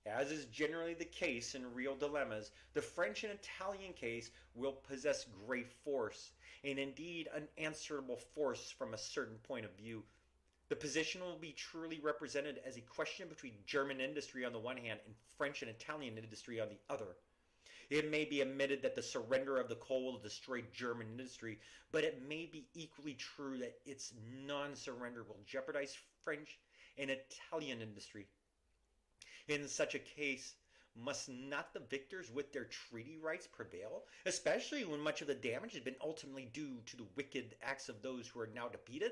As is generally the case in real dilemmas, the French and Italian case will possess great force, and indeed unanswerable force from a certain point of view. The position will be truly represented as a question between German industry on the one hand and French and Italian industry on the other. It may be admitted that the surrender of the coal will destroy German industry, but it may be equally true that its non-surrender will jeopardize French and Italian industry. In such a case, must not the victors with their treaty rights prevail, especially when much of the damage has been ultimately due to the wicked acts of those who are now defeated?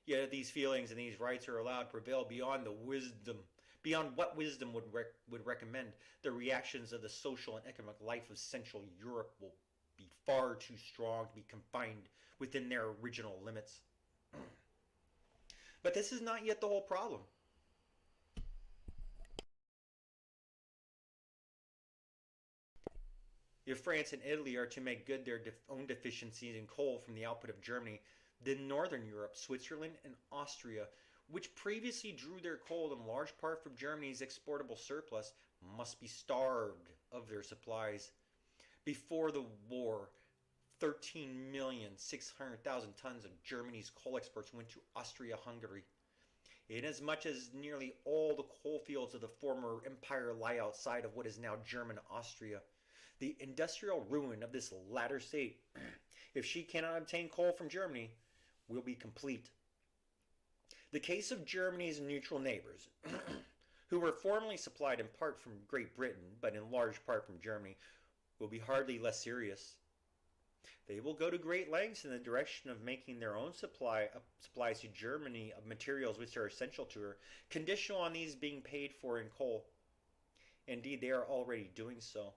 Yet these feelings and these rights are allowed to prevail beyond what wisdom would recommend. The reactions of the social and economic life of Central Europe will be far too strong to be confined within their original limits. But this is not yet the whole problem. If France and Italy are to make good their own deficiencies in coal from the output of Germany, then Northern Europe, Switzerland, and Austria, which previously drew their coal in large part from Germany's exportable surplus, must be starved of their supplies. Before the war, 13,600,000 tons of Germany's coal exports went to Austria-Hungary. Inasmuch as nearly all the coal fields of the former empire lie outside of what is now German Austria, the industrial ruin of this latter state, if she cannot obtain coal from Germany, will be complete. The case of Germany's neutral neighbors, who were formerly supplied in part from Great Britain, but in large part from Germany, will be hardly less serious. They will go to great lengths in the direction of making their own supplies to Germany of materials which are essential to her, conditional on these being paid for in coal. Indeed, they are already doing so.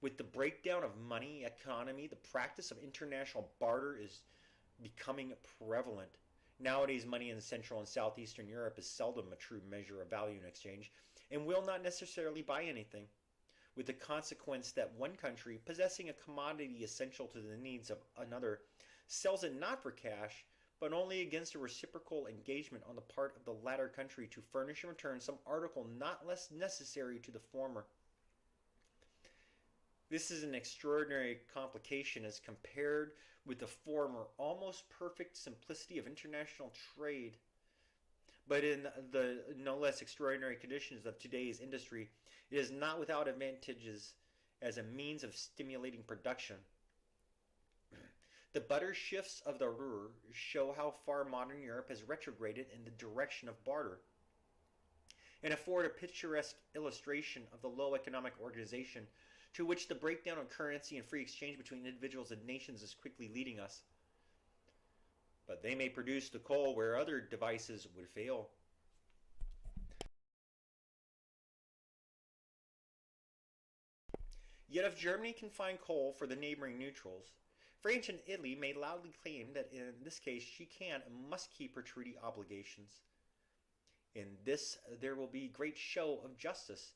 With the breakdown of money economy, the practice of international barter is becoming prevalent. Nowadays, money in Central and Southeastern Europe is seldom a true measure of value in exchange, and will not necessarily buy anything, with the consequence that one country, possessing a commodity essential to the needs of another, sells it not for cash, but only against a reciprocal engagement on the part of the latter country to furnish in return some article not less necessary to the former. This is an extraordinary complication as compared with the former almost perfect simplicity of international trade. But in the no less extraordinary conditions of today's industry, it is not without advantages as a means of stimulating production. The butter shifts of the Ruhr show how far modern Europe has retrograded in the direction of barter, and afford a picturesque illustration of the low economic organization to which the breakdown of currency and free exchange between individuals and nations is quickly leading us. But they may produce the coal where other devices would fail. Yet if Germany can find coal for the neighboring neutrals, France and Italy may loudly claim that in this case she can and must keep her treaty obligations. In this there will be great show of justice,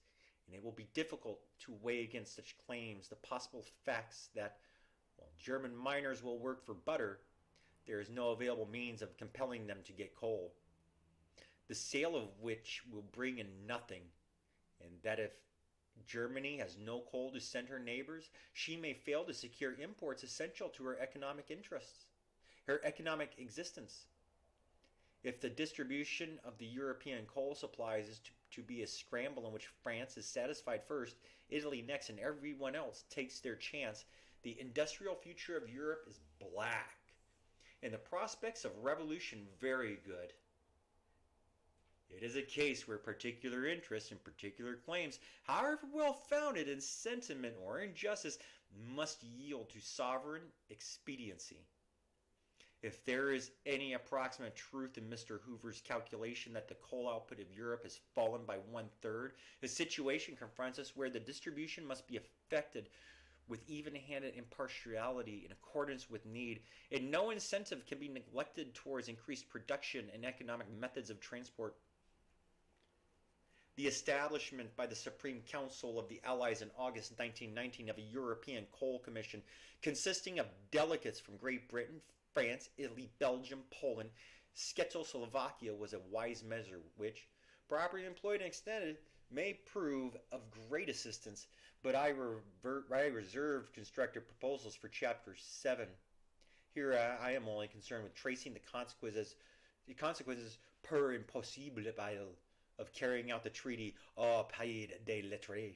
and it will be difficult to weigh against such claims the possible facts that, while German miners will work for butter, there is no available means of compelling them to get coal, the sale of which will bring in nothing, and that if Germany has no coal to send her neighbors, she may fail to secure imports essential to her economic interests, her economic existence. If the distribution of the European coal supplies is to be a scramble in which France is satisfied first, Italy next, and everyone else takes their chance, the industrial future of Europe is black, and the prospects of revolution very good. It is a case where particular interests and particular claims, however well founded in sentiment or in justice, must yield to sovereign expediency. If there is any approximate truth in Mr. Hoover's calculation that the coal output of Europe has fallen by 1/3, the situation confronts us where the distribution must be effected with even-handed impartiality in accordance with need, and no incentive can be neglected towards increased production and economic methods of transport. The establishment by the Supreme Council of the Allies in August 1919 of a European Coal Commission consisting of delegates from Great Britain, France, Italy, Belgium, Poland, Czechoslovakia was a wise measure which, properly employed and extended, may prove of great assistance, but I reserve constructive proposals for Chapter 7. Here I am only concerned with tracing the consequences per impossible of carrying out the treaty au pays des lettres.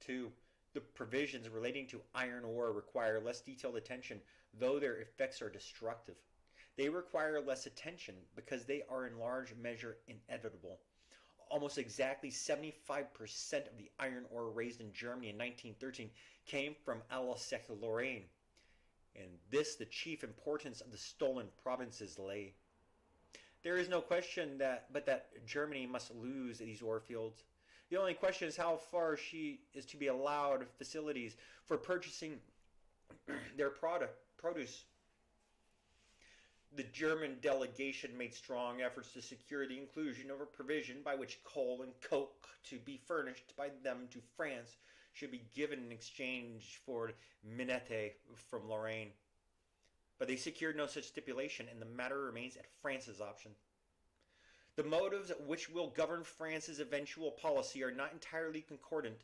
2. The provisions relating to iron ore require less detailed attention, though their effects are destructive. They require less attention because they are in large measure inevitable. Almost exactly 75% of the iron ore raised in Germany in 1913 came from Alsace-Lorraine. And this the chief importance of the stolen provinces lay. There is no question but that Germany must lose these ore fields. The only question is how far she is to be allowed facilities for purchasing their produce. The German delegation made strong efforts to secure the inclusion of a provision by which coal and coke to be furnished by them to France should be given in exchange for minette from Lorraine. But they secured no such stipulation, and the matter remains at France's option. The motives which will govern France's eventual policy are not entirely concordant.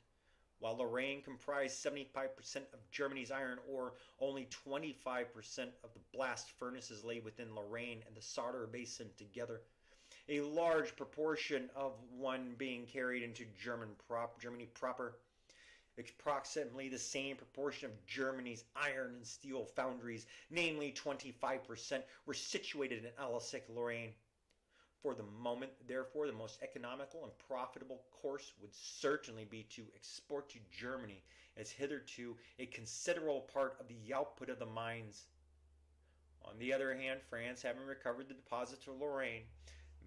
While Lorraine comprised 75% of Germany's iron ore, only 25% of the blast furnaces lay within Lorraine and the Sarre Basin together, a large proportion of one being carried into Germany proper. Approximately the same proportion of Germany's iron and steel foundries, namely 25%, were situated in Alsace-Lorraine. For the moment, therefore, the most economical and profitable course would certainly be to export to Germany, as hitherto, a considerable part of the output of the mines. On the other hand, France, having recovered the deposits of Lorraine,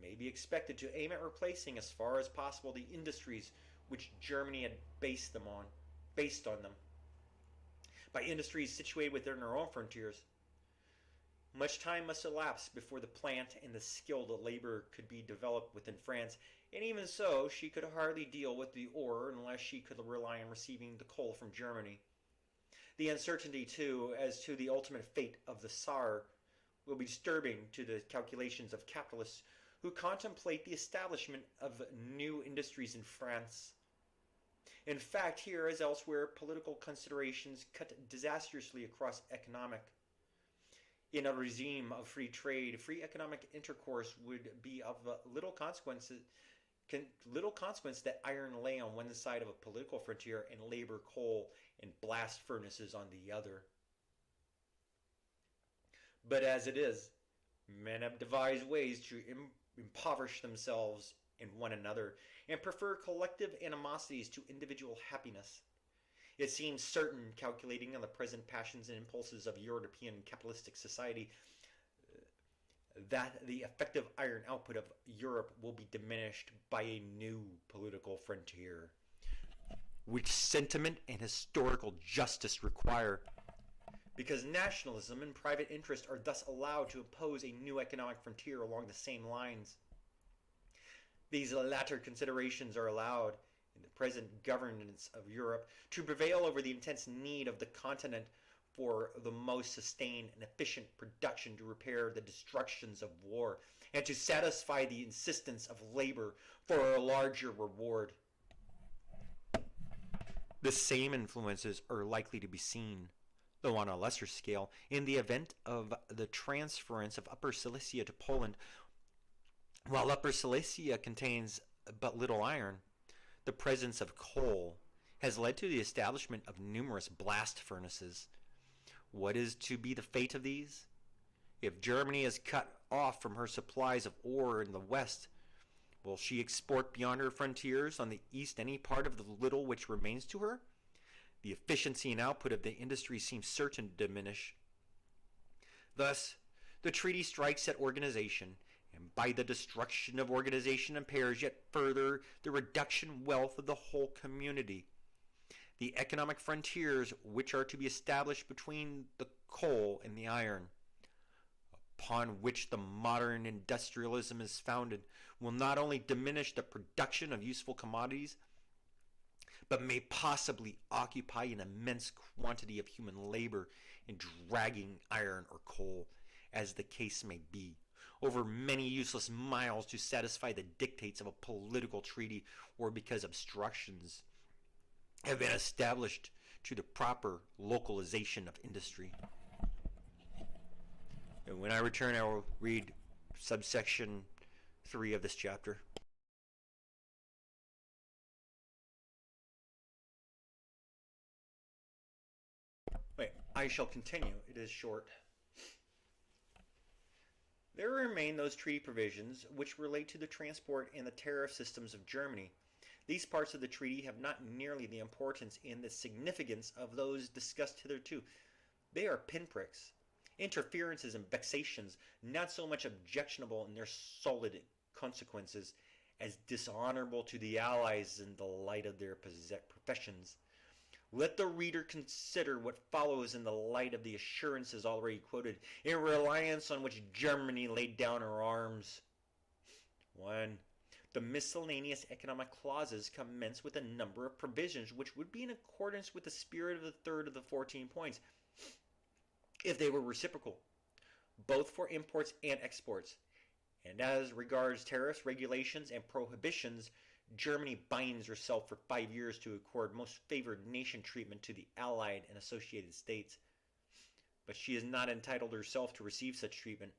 may be expected to aim at replacing as far as possible the industries which Germany had based on them, by industries situated within her own frontiers. Much time must elapse before the plant and the skilled labor could be developed within France, and even so, she could hardly deal with the ore unless she could rely on receiving the coal from Germany. The uncertainty, too, as to the ultimate fate of the Saar will be disturbing to the calculations of capitalists who contemplate the establishment of new industries in France. In fact, here as elsewhere, political considerations cut disastrously across economic. In a regime of free trade, free economic intercourse would be of little consequence that iron lay on one side of a political frontier and labor, coal, and blast furnaces on the other. But as it is, men have devised ways to impoverish themselves and one another, and prefer collective animosities to individual happiness. It seems certain, calculating on the present passions and impulses of European capitalistic society, that the effective iron output of Europe will be diminished by a new political frontier, which sentiment and historical justice require, because nationalism and private interest are thus allowed to impose a new economic frontier along the same lines. These latter considerations are allowed, in the present governance of Europe, to prevail over the intense need of the continent for the most sustained and efficient production to repair the destructions of war, and to satisfy the insistence of labor for a larger reward. The same influences are likely to be seen, though on a lesser scale, in the event of the transference of Upper Silesia to Poland. While Upper Silesia contains but little iron, the presence of coal has led to the establishment of numerous blast furnaces. What is to be the fate of these? If Germany is cut off from her supplies of ore in the west, will she export beyond her frontiers on the east any part of the little which remains to her? The efficiency and output of the industry seems certain to diminish. Thus, the treaty strikes at organization, and by the destruction of organization impairs yet further the reduction wealth of the whole community. The economic frontiers which are to be established between the coal and the iron, upon which the modern industrialism is founded, will not only diminish the production of useful commodities, but may possibly occupy an immense quantity of human labor in dragging iron or coal, as the case may be, over many useless miles to satisfy the dictates of a political treaty, or because obstructions have been established to the proper localization of industry. And when I return, I will read subsection 3 of this chapter. Wait, I shall continue. It is short. There remain those treaty provisions which relate to the transport and the tariff systems of Germany. These parts of the treaty have not nearly the importance and the significance of those discussed hitherto. They are pinpricks, interferences and vexations, not so much objectionable in their solid consequences as dishonorable to the Allies in the light of their professions. Let the reader consider what follows in the light of the assurances already quoted, in reliance on which Germany laid down her arms. 1. The miscellaneous economic clauses commence with a number of provisions which would be in accordance with the spirit of the third of the 14 points, if they were reciprocal, both for imports and exports. And as regards tariffs, regulations, and prohibitions, Germany binds herself for 5 years to accord most favored nation treatment to the Allied and Associated States. But she is not entitled herself to receive such treatment.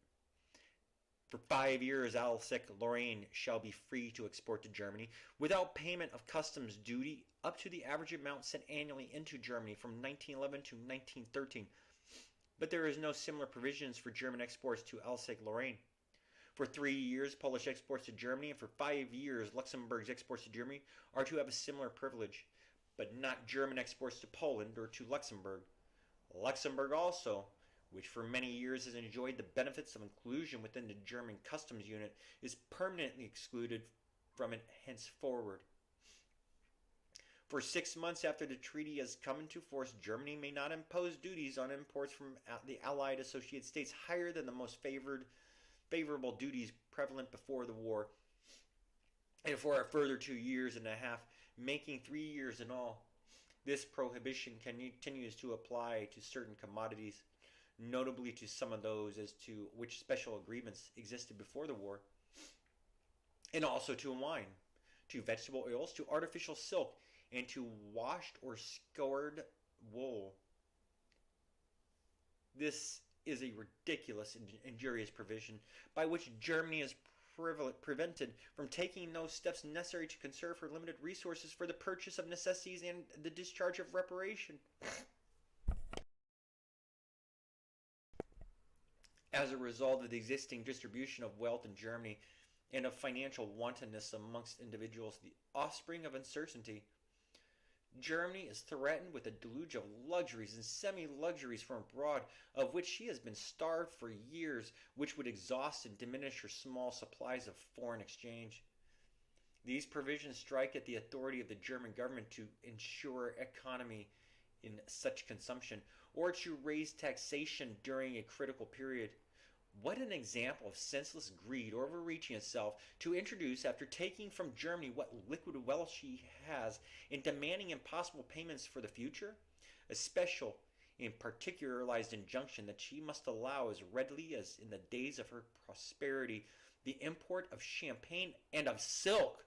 For 5 years, Alsace-Lorraine shall be free to export to Germany without payment of customs duty up to the average amount sent annually into Germany from 1911 to 1913. But there is no similar provisions for German exports to Alsace-Lorraine. For 3 years, Polish exports to Germany, and for 5 years, Luxembourg's exports to Germany are to have a similar privilege, but not German exports to Poland or to Luxembourg. Luxembourg also, which for many years has enjoyed the benefits of inclusion within the German customs unit, is permanently excluded from it henceforward. For 6 months after the treaty has come into force, Germany may not impose duties on imports from the Allied Associated States higher than the most favorable duties prevalent before the war, and for a further 2 years and a half, making 3 years in all. This prohibition continues to apply to certain commodities, notably to some of those as to which special agreements existed before the war, and also to wine, to vegetable oils, to artificial silk, and to washed or scoured wool. This is a ridiculous and injurious provision by which Germany is prevented from taking those steps necessary to conserve her limited resources for the purchase of necessities and the discharge of reparation. As a result of the existing distribution of wealth in Germany and of financial wantonness amongst individuals, the offspring of uncertainty, Germany is threatened with a deluge of luxuries and semi-luxuries from abroad, of which she has been starved for years, which would exhaust and diminish her small supplies of foreign exchange. These provisions strike at the authority of the German government to ensure economy in such consumption, or to raise taxation during a critical period. What an example of senseless greed, overreaching itself, to introduce, after taking from Germany what liquid wealth she has, and demanding impossible payments for the future, a special and particularized injunction that she must allow as readily as in the days of her prosperity the import of champagne and of silk.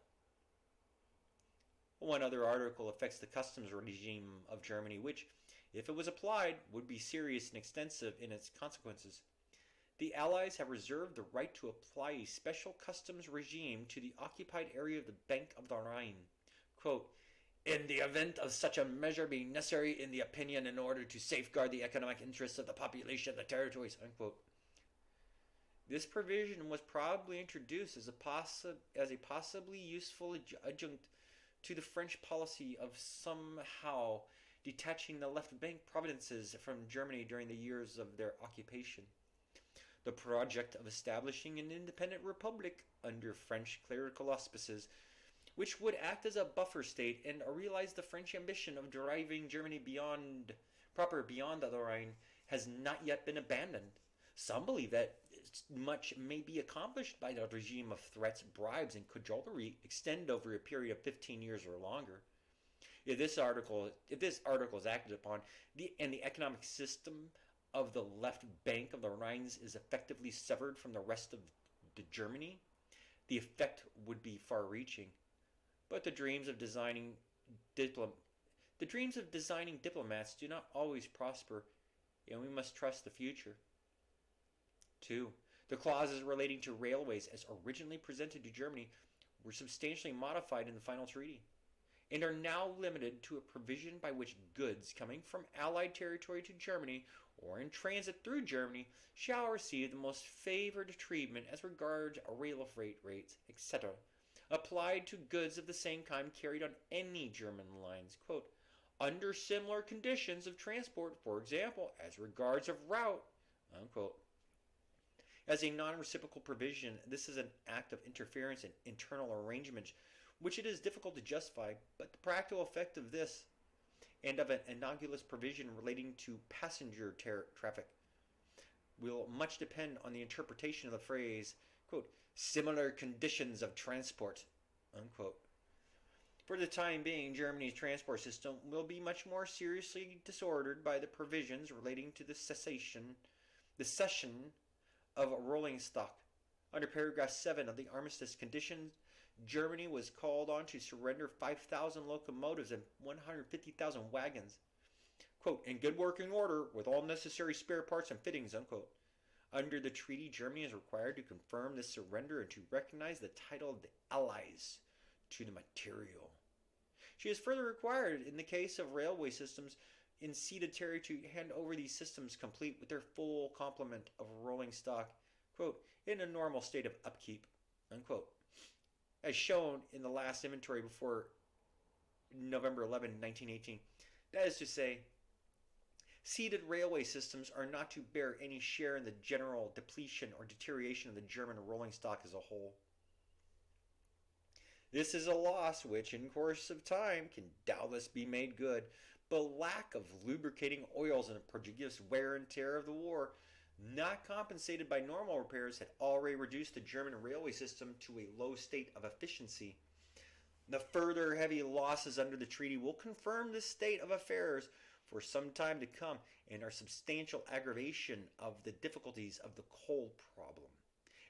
One other article affects the customs regime of Germany, which, if it was applied, would be serious and extensive in its consequences. The Allies have reserved the right to apply a special customs regime to the occupied area of the bank of the Rhine. Quote, in the event of such a measure being necessary in the opinion in order to safeguard the economic interests of the population of the territories. Unquote. This provision was probably introduced as a possibly useful adjunct to the French policy of somehow detaching the left bank provinces from Germany during the years of their occupation. The project of establishing an independent republic under French clerical auspices, which would act as a buffer state and realize the French ambition of driving Germany beyond the Rhine, has not yet been abandoned, Some believe that much may be accomplished by the regime of threats, bribes, and cajolery extended over a period of 15 years or longer. If this article is acted upon, and the economic system of the left bank of the Rhine is effectively severed from the rest of the Germany, the effect would be far-reaching. But diplom- the dreams of designing diplomats do not always prosper, and we must trust the future. 2. The clauses relating to railways as originally presented to Germany were substantially modified in the final treaty, and are now limited to a provision by which goods coming from Allied territory to Germany or in transit through Germany shall receive the most favored treatment as regards rail freight rates, etc., applied to goods of the same kind carried on any German lines, quote, under similar conditions of transport, for example, as regards of route, unquote. As a non-reciprocal provision, this is an act of interference in internal arrangements which it is difficult to justify, but the practical effect of this and of an innocuous provision relating to passenger traffic will much depend on the interpretation of the phrase, quote, similar conditions of transport, unquote. For the time being, Germany's transport system will be much more seriously disordered by the provisions relating to the cession of rolling stock. Under paragraph 7 of the armistice conditions, Germany was called on to surrender 5,000 locomotives and 150,000 wagons, quote, in good working order with all necessary spare parts and fittings, unquote. Under the treaty, Germany is required to confirm this surrender and to recognize the title of the Allies to the material. She is further required, in the case of railway systems in ceded territory, to hand over these systems complete with their full complement of rolling stock, quote, in a normal state of upkeep, unquote, as shown in the last inventory before November 11, 1918. That is to say, ceded railway systems are not to bear any share in the general depletion or deterioration of the German rolling stock as a whole. This is a loss which, in course of time, can doubtless be made good, but lack of lubricating oils and the prodigious wear and tear of the war, not compensated by normal repairs, had already reduced the German railway system to a low state of efficiency. The further heavy losses under the treaty will confirm this state of affairs for some time to come and are substantial aggravation of the difficulties of the coal problem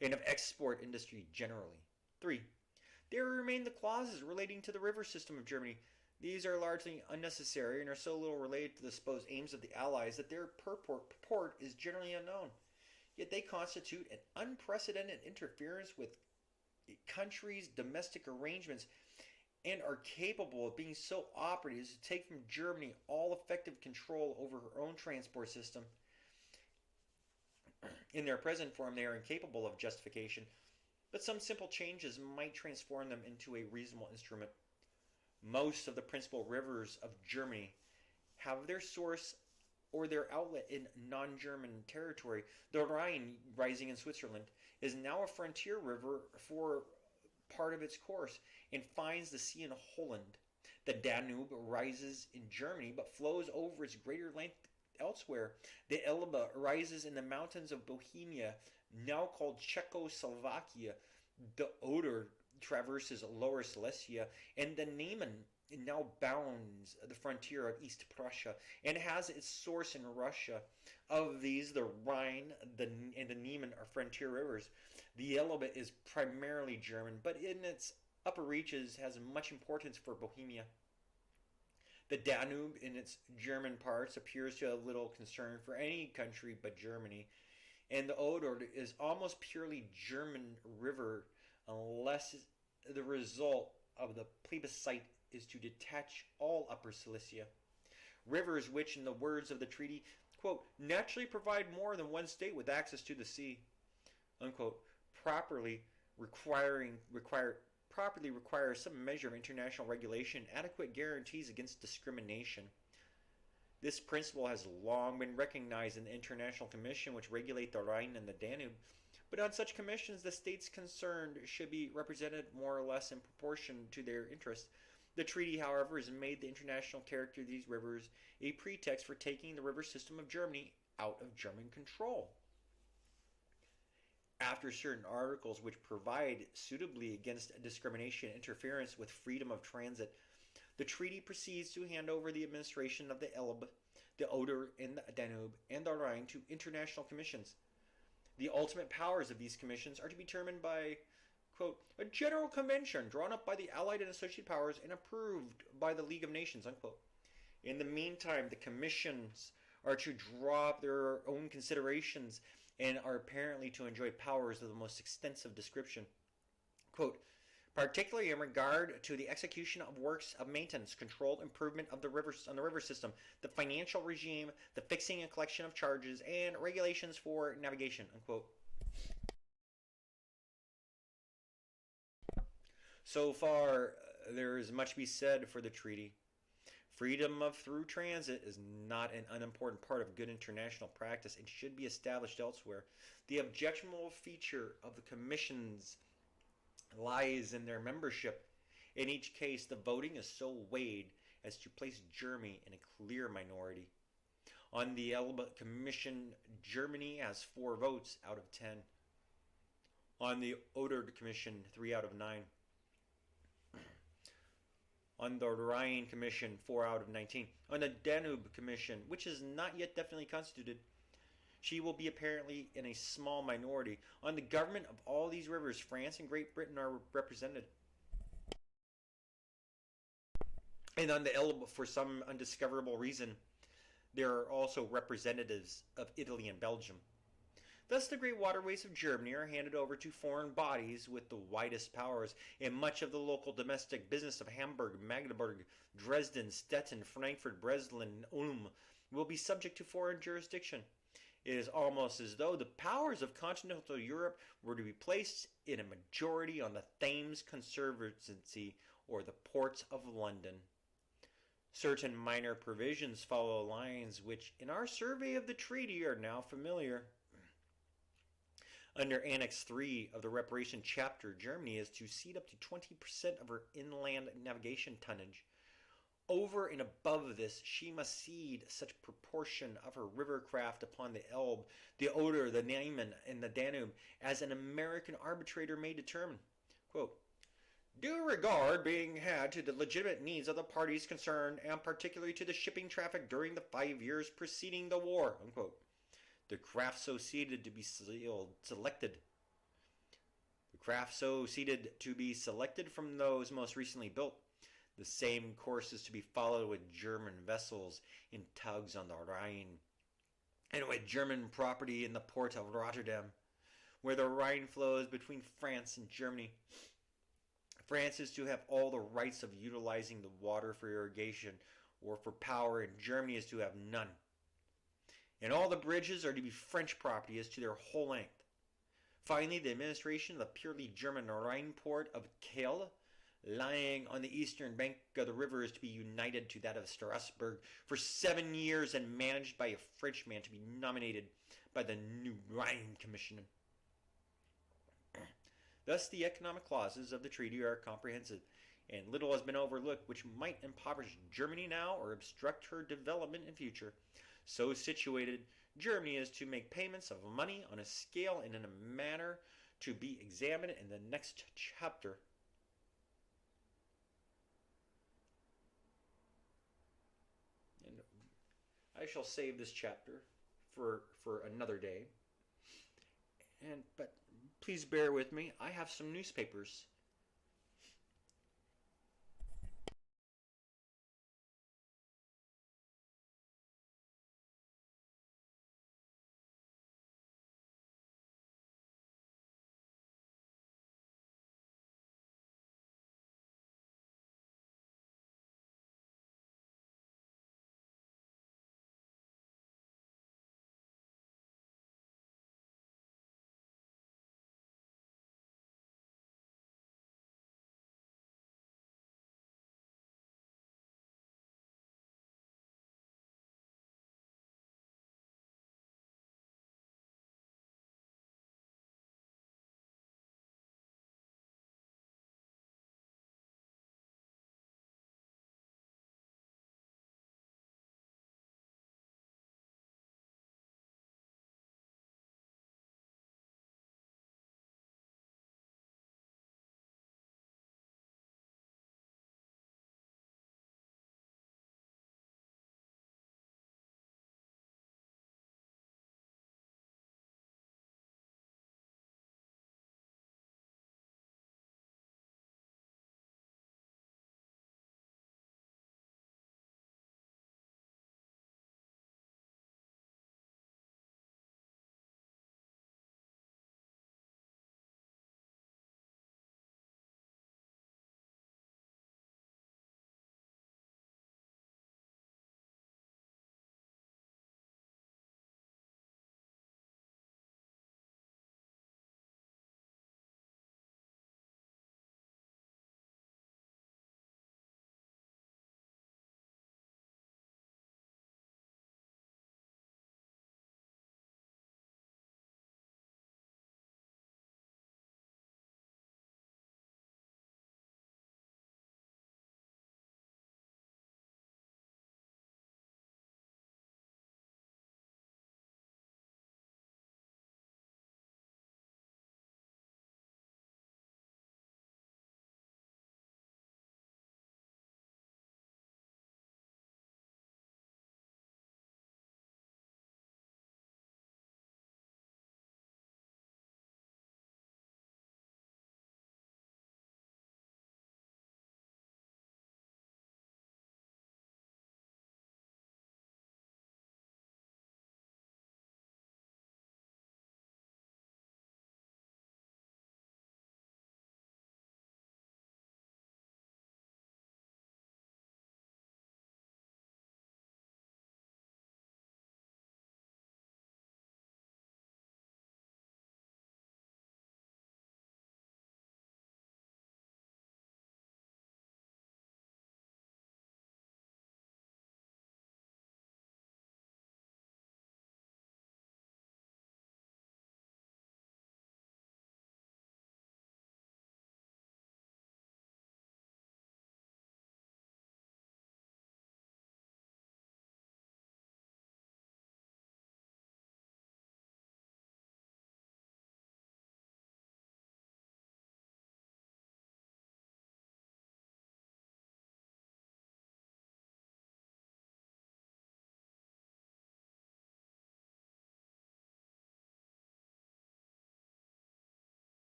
and of export industry generally. 3. There remain the clauses relating to the river system of Germany. These are largely unnecessary and are so little related to the supposed aims of the Allies that their purport is generally unknown. Yet they constitute an unprecedented interference with countries' domestic arrangements and are capable of being so operative as to take from Germany all effective control over her own transport system. In their present form, they are incapable of justification, but some simple changes might transform them into a reasonable instrument. Most of the principal rivers of Germany have their source or their outlet in non-German territory. The Rhine, rising in Switzerland, is now a frontier river for part of its course and finds the sea in Holland. The Danube rises in Germany but flows over its greater length elsewhere. The Elbe rises in the mountains of Bohemia, now called Czechoslovakia. The Oder traverses Lower Silesia, and the Niemen now bounds the frontier of East Prussia and has its source in Russia. Of these, the Rhine and the Niemen are frontier rivers. The Elbe is primarily German, but in its upper reaches has much importance for Bohemia. The Danube, in its German parts, appears to have little concern for any country but Germany, and the Oder is almost purely German river, unless the result of the plebiscite is to detach all Upper Silesia. Rivers which, in the words of the treaty, quote, naturally provide more than one state with access to the sea, unquote, properly require some measure of international regulation, adequate guarantees against discrimination. This principle has long been recognized in the International Commission which regulate the Rhine and the Danube, but on such commissions the states concerned should be represented more or less in proportion to their interests. The treaty, however, has made the international character of these rivers a pretext for taking the river system of Germany out of German control. after certain articles which provide suitably against discrimination and interference with freedom of transit, the treaty proceeds to hand over the administration of the Elbe, the Oder, and the Danube, and the Rhine to international commissions. The ultimate powers of these commissions are to be determined by, quote, a general convention drawn up by the Allied and associated powers and approved by the League of Nations, unquote. In the meantime, the commissions are to draw up their own considerations and are apparently to enjoy powers of the most extensive description. Quote, particularly in regard to the execution of works of maintenance, controlled improvement of the rivers on the river system, the financial regime, the fixing and collection of charges, and regulations for navigation, unquote. So far, there is much to be said for the treaty. Freedom of through transit is not an unimportant part of good international practice and should be established elsewhere. The objectionable feature of the commissions lies in their membership. In each case, the voting is so weighed as to place Germany in a clear minority. On the Elbe Commission, Germany has 4 votes out of 10. On the Oder Commission, 3 out of 9. On the Rhine Commission, 4 out of 19. On the Danube Commission, which is not yet definitely constituted, she will be apparently in a small minority. On the government of all these rivers, France and Great Britain are represented. And on the Elbe, for some undiscoverable reason, there are also representatives of Italy and Belgium. Thus, the great waterways of Germany are handed over to foreign bodies with the widest powers, and much of the local domestic business of Hamburg, Magdeburg, Dresden, Stettin, Frankfurt, Breslin, and Ulm will be subject to foreign jurisdiction. It is almost as though the powers of continental Europe were to be placed in a majority on the Thames Conservancy or the ports of London. Certain minor provisions follow lines which, in our survey of the treaty, are now familiar. Under Annex 3 of the Reparation Chapter, Germany is to cede up to 20% of her inland navigation tonnage. Over and above this, she must cede such proportion of her river craft upon the Elbe, the Oder, the Niemen, and the Danube as an American arbitrator may determine. Quote, due regard being had to the legitimate needs of the parties concerned, and particularly to the shipping traffic during the 5 years preceding the war, unquote. The craft so ceded to be selected. The craft so ceded to be selected from those most recently built. The same course is to be followed with German vessels in tugs on the Rhine, and with German property in the port of Rotterdam, where the Rhine flows between France and Germany. France is to have all the rights of utilizing the water for irrigation or for power, and Germany is to have none. And all the bridges are to be French property as to their whole length. Finally, the administration of the purely German Rhine port of Kiel, lying on the eastern bank of the river, is to be united to that of Strasbourg for 7 years and managed by a Frenchman to be nominated by the new Rhine Commission. Thus, the economic clauses of the treaty are comprehensive, and little has been overlooked which might impoverish Germany now or obstruct her development in future. So situated, Germany is to make payments of money on a scale and in a manner to be examined in the next chapter. And I shall save this chapter for another day. But please bear with me. I have some newspapers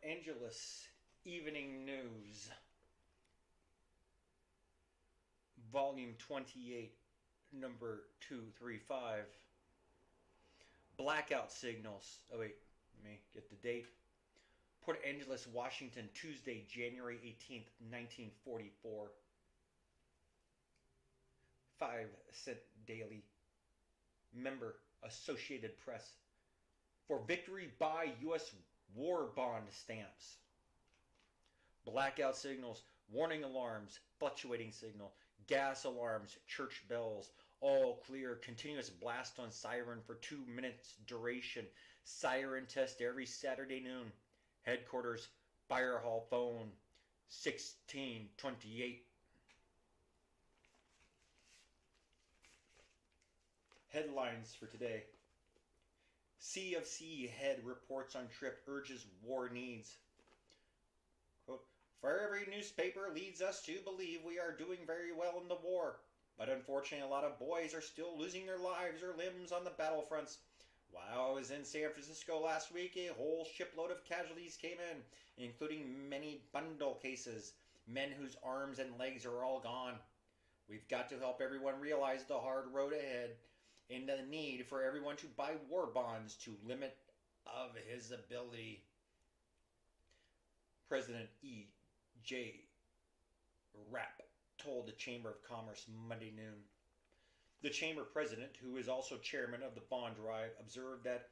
Angeles Evening News, Volume 28, number 235. Blackout signals. Oh, wait, let me get the date. Port Angeles, Washington, Tuesday, January 18th, 1944. 5-cent daily. Member, Associated Press. For victory, buy U.S. war bond stamps. Blackout signals, warning alarms, fluctuating signal, gas alarms, church bells, all clear, continuous blast on siren for 2 minutes duration, siren test every Saturday noon. Headquarters, Fire Hall phone, 1628. Headlines for today. CFC head reports on trip, urges war needs. Quote, for every newspaper leads us to believe we are doing very well in the war. But unfortunately, a lot of boys are still losing their lives or limbs on the battlefronts. While I was in San Francisco last week, a whole shipload of casualties came in, including many bundle cases, men whose arms and legs are all gone. We've got to help everyone realize the hard road ahead and the need for everyone to buy war bonds to limit of his ability. President E. J. Rapp told the Chamber of Commerce Monday noon. The Chamber President, who is also chairman of the bond drive, observed that,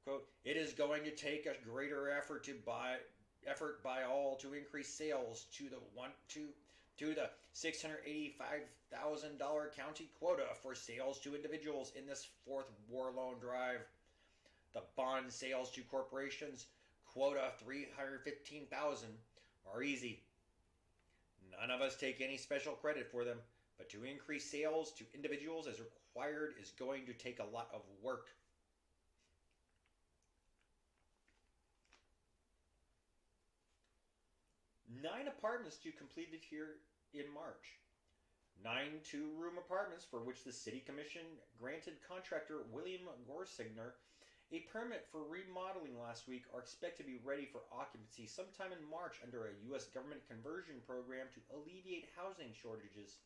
quote, it is going to take a greater effort by all to increase sales to the $685,000 county quota for sales to individuals in this fourth war loan drive. The bond sales to corporations, quota $315,000, are easy. None of us take any special credit for them, but to increase sales to individuals as required is going to take a lot of work. Nine apartments to completed here in March. 9 two-room apartments for which the City Commission granted contractor William Gorsigner a permit for remodeling last week are expected to be ready for occupancy sometime in March under a U.S. government conversion program to alleviate housing shortages.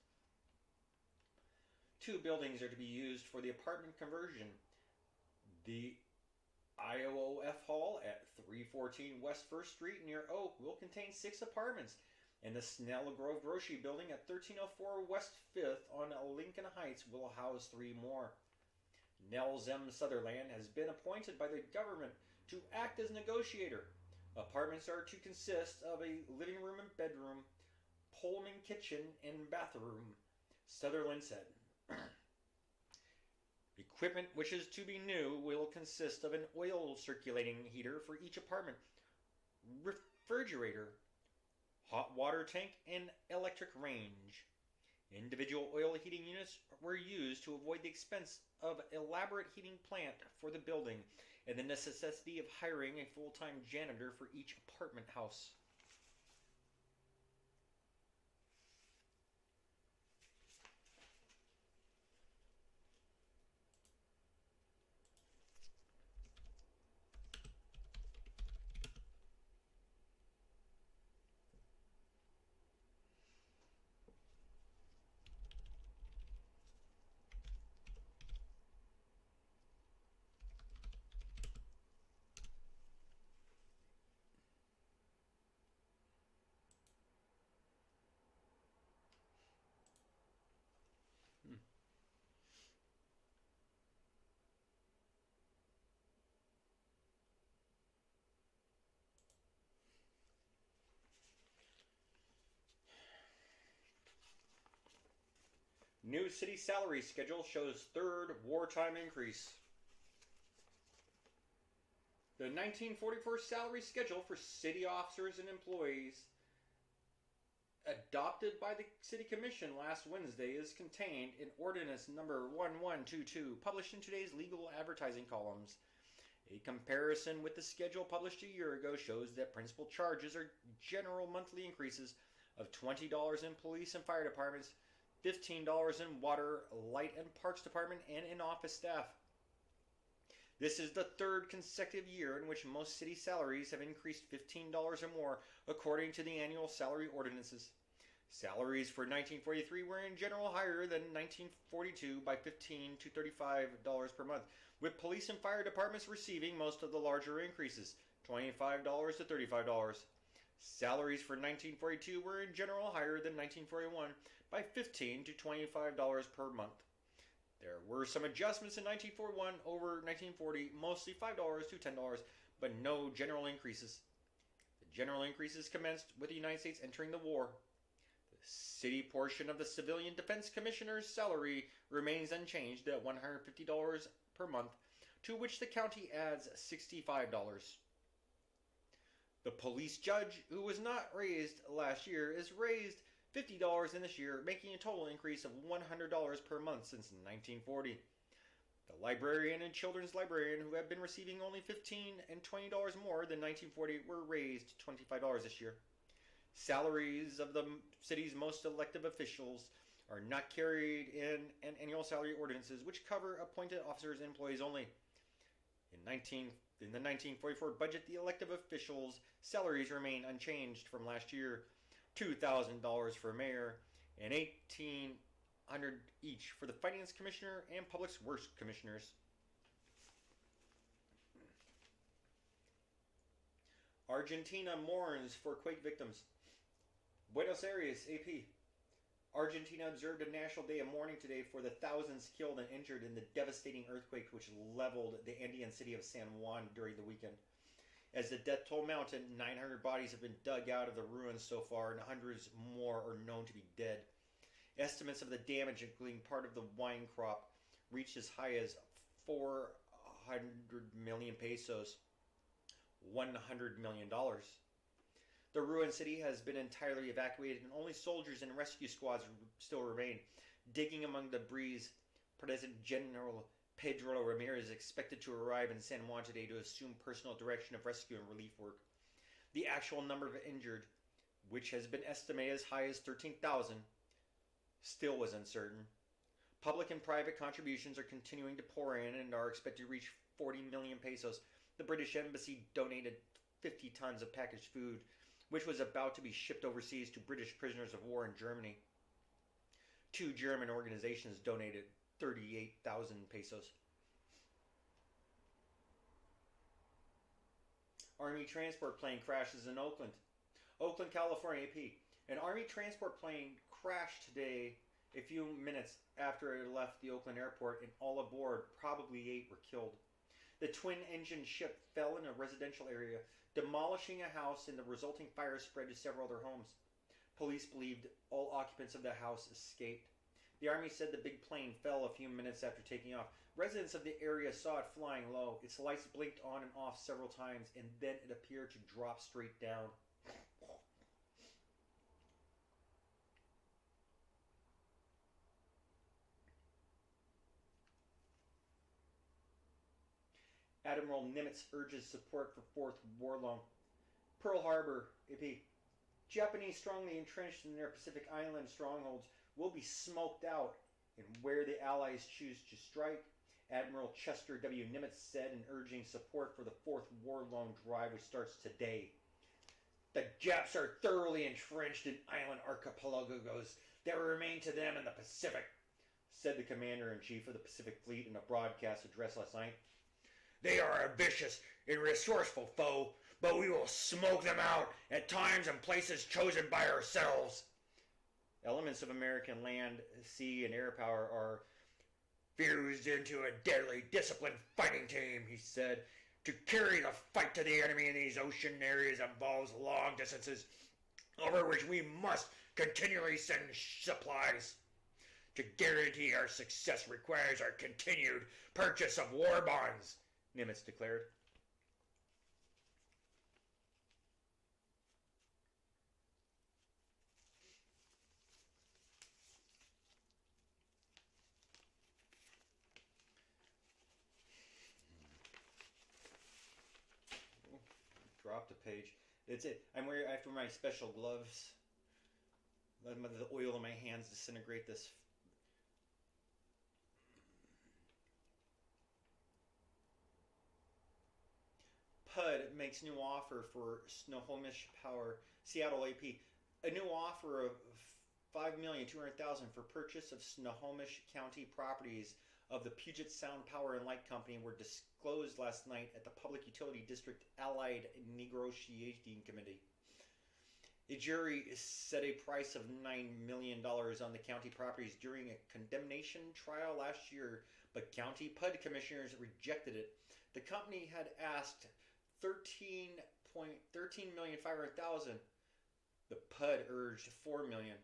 2 buildings are to be used for the apartment conversion. The IOF Hall at 314 West 1st Street near Oak will contain 6 apartments, and the Snell Grove Grocery Building at 1304 West 5th on Lincoln Heights will house 3 more. Nels M. Sutherland has been appointed by the government to act as negotiator. Apartments are to consist of a living room and bedroom, Pullman kitchen, and bathroom, Sutherland said. Equipment which is to be new will consist of an oil circulating heater for each apartment, refrigerator, hot water tank, and electric range. Individual oil heating units were used to avoid the expense of elaborate heating plant for the building and the necessity of hiring a full-time janitor for each apartment house. New city salary schedule shows 3rd wartime increase. The 1944 salary schedule for city officers and employees, adopted by the City Commission last Wednesday, is contained in Ordinance Number 1122, published in today's legal advertising columns. A comparison with the schedule published a year ago shows that principal charges are general monthly increases of $20 in police and fire departments, $15 in water, light and parks department, and in office staff. This is the third consecutive year in which most city salaries have increased $15 or more, according to the annual salary ordinances. Salaries for 1943 were in general higher than 1942 by $15 to $35 per month, with police and fire departments receiving most of the larger increases, $25 to $35. Salaries for 1942 were in general higher than 1941 by $15 to $25 per month. There were some adjustments in 1941 over 1940, mostly $5 to $10, but no general increases. The general increases commenced with the United States entering the war. The city portion of the Civilian Defense Commissioner's salary remains unchanged at $150 per month, to which the county adds $65. The police judge, who was not raised last year, is raised $50 in this year, making a total increase of $100 per month since 1940. The librarian and children's librarian, who have been receiving only $15 and $20 more than 1940, were raised $25 this year. Salaries of the city's most elective officials are not carried in annual salary ordinances, which cover appointed officers and employees only. In the 1944 budget, the elective officials' salaries remain unchanged from last year, $2,000 for mayor and $1,800 each for the finance commissioner and public works commissioners. Argentina mourns for quake victims. Buenos Aires, AP. Argentina observed a national day of mourning today for the thousands killed and injured in the devastating earthquake which leveled the Andean city of San Juan during the weekend. As the death toll mounted, 900 bodies have been dug out of the ruins so far, and hundreds more are known to be dead. Estimates of the damage, including part of the wine crop, reached as high as 400 million pesos, $100 million. The ruined city has been entirely evacuated, and only soldiers and rescue squads still remain. Digging among the debris, President General Pedro Ramirez is expected to arrive in San Juan today to assume personal direction of rescue and relief work. The actual number of injured, which has been estimated as high as 13,000, still was uncertain. Public and private contributions are continuing to pour in and are expected to reach 40 million pesos. The British Embassy donated 50 tons of packaged food, which was about to be shipped overseas to British prisoners of war in Germany. 2 German organizations donated 38,000 pesos. Army transport plane crashes in Oakland. Oakland, California, AP. An Army transport plane crashed today a few minutes after it left the Oakland airport, and all aboard, probably 8, were killed. The twin-engine ship fell in a residential area, demolishing a house, and the resulting fire spread to several other homes. Police believed all occupants of the house escaped. The Army said the big plane fell a few minutes after taking off. Residents of the area saw it flying low. Its lights blinked on and off several times, and then it appeared to drop straight down. Admiral Nimitz urges support for Fourth War Loan. Pearl Harbor, AP. Japanese strongly entrenched in their Pacific Island strongholds will be smoked out in where the Allies choose to strike, Admiral Chester W. Nimitz said in urging support for the Fourth War Loan drive, which starts today. The Japs are thoroughly entrenched in island archipelagos that remain to them in the Pacific, said the Commander-in-Chief of the Pacific Fleet in a broadcast address last night. They are a vicious and resourceful foe, but we will smoke them out at times and places chosen by ourselves. Elements of American land, sea, and air power are fused into a deadly, disciplined fighting team, he said. To carry the fight to the enemy in these ocean areas involves long distances over which we must continually send supplies. To guarantee our success requires our continued purchase of war bonds, Nimitz declared. Dropped a page. That's it. I have to wear my special gloves. Let the oil in my hands disintegrate this. PUD makes new offer for Snohomish Power, Seattle AP. A new offer of $5,200,000 for purchase of Snohomish County properties of the Puget Sound Power and Light Company were disclosed last night at the Public Utility District Allied Negotiating Committee. A jury set a price of $9 million on the county properties during a condemnation trial last year, but county PUD commissioners rejected it. The company had asked $13,500,000. The PUD urged $4 million.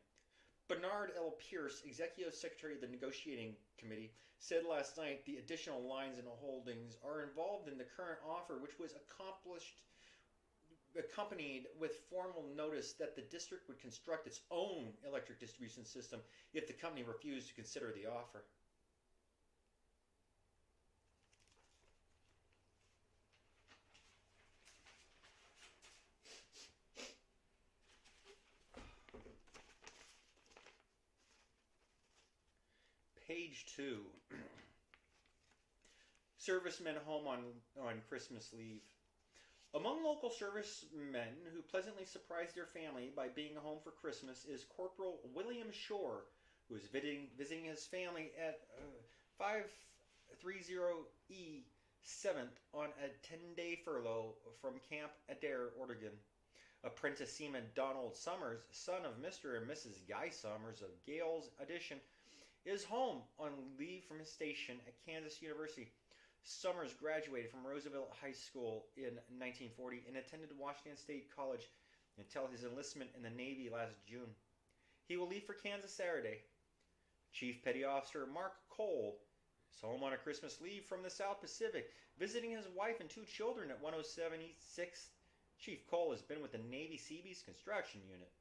Bernard L. Pierce, executive secretary of the negotiating committee, said last night the additional lines and holdings are involved in the current offer, which was accompanied with formal notice that the district would construct its own electric distribution system if the company refused to consider the offer. Page 2. Servicemen home on Christmas leave. Among local servicemen who pleasantly surprised their family by being home for Christmas is Corporal William Shore, who is visiting his family at 530E 7th on a 10-day furlough from Camp Adair, Oregon. Apprentice seaman Donald Summers, son of Mr. and Mrs. Guy Summers of Gale's Addition, is home on leave from his station at Kansas University. Summers graduated from Roosevelt High School in 1940 and attended Washington State College until his enlistment in the Navy last June. He will leave for Kansas Saturday. Chief Petty Officer Mark Cole is home on a Christmas leave from the South Pacific, visiting his wife and 2 children at 107 East 6th. Chief Cole has been with the Navy Seabees Construction Unit.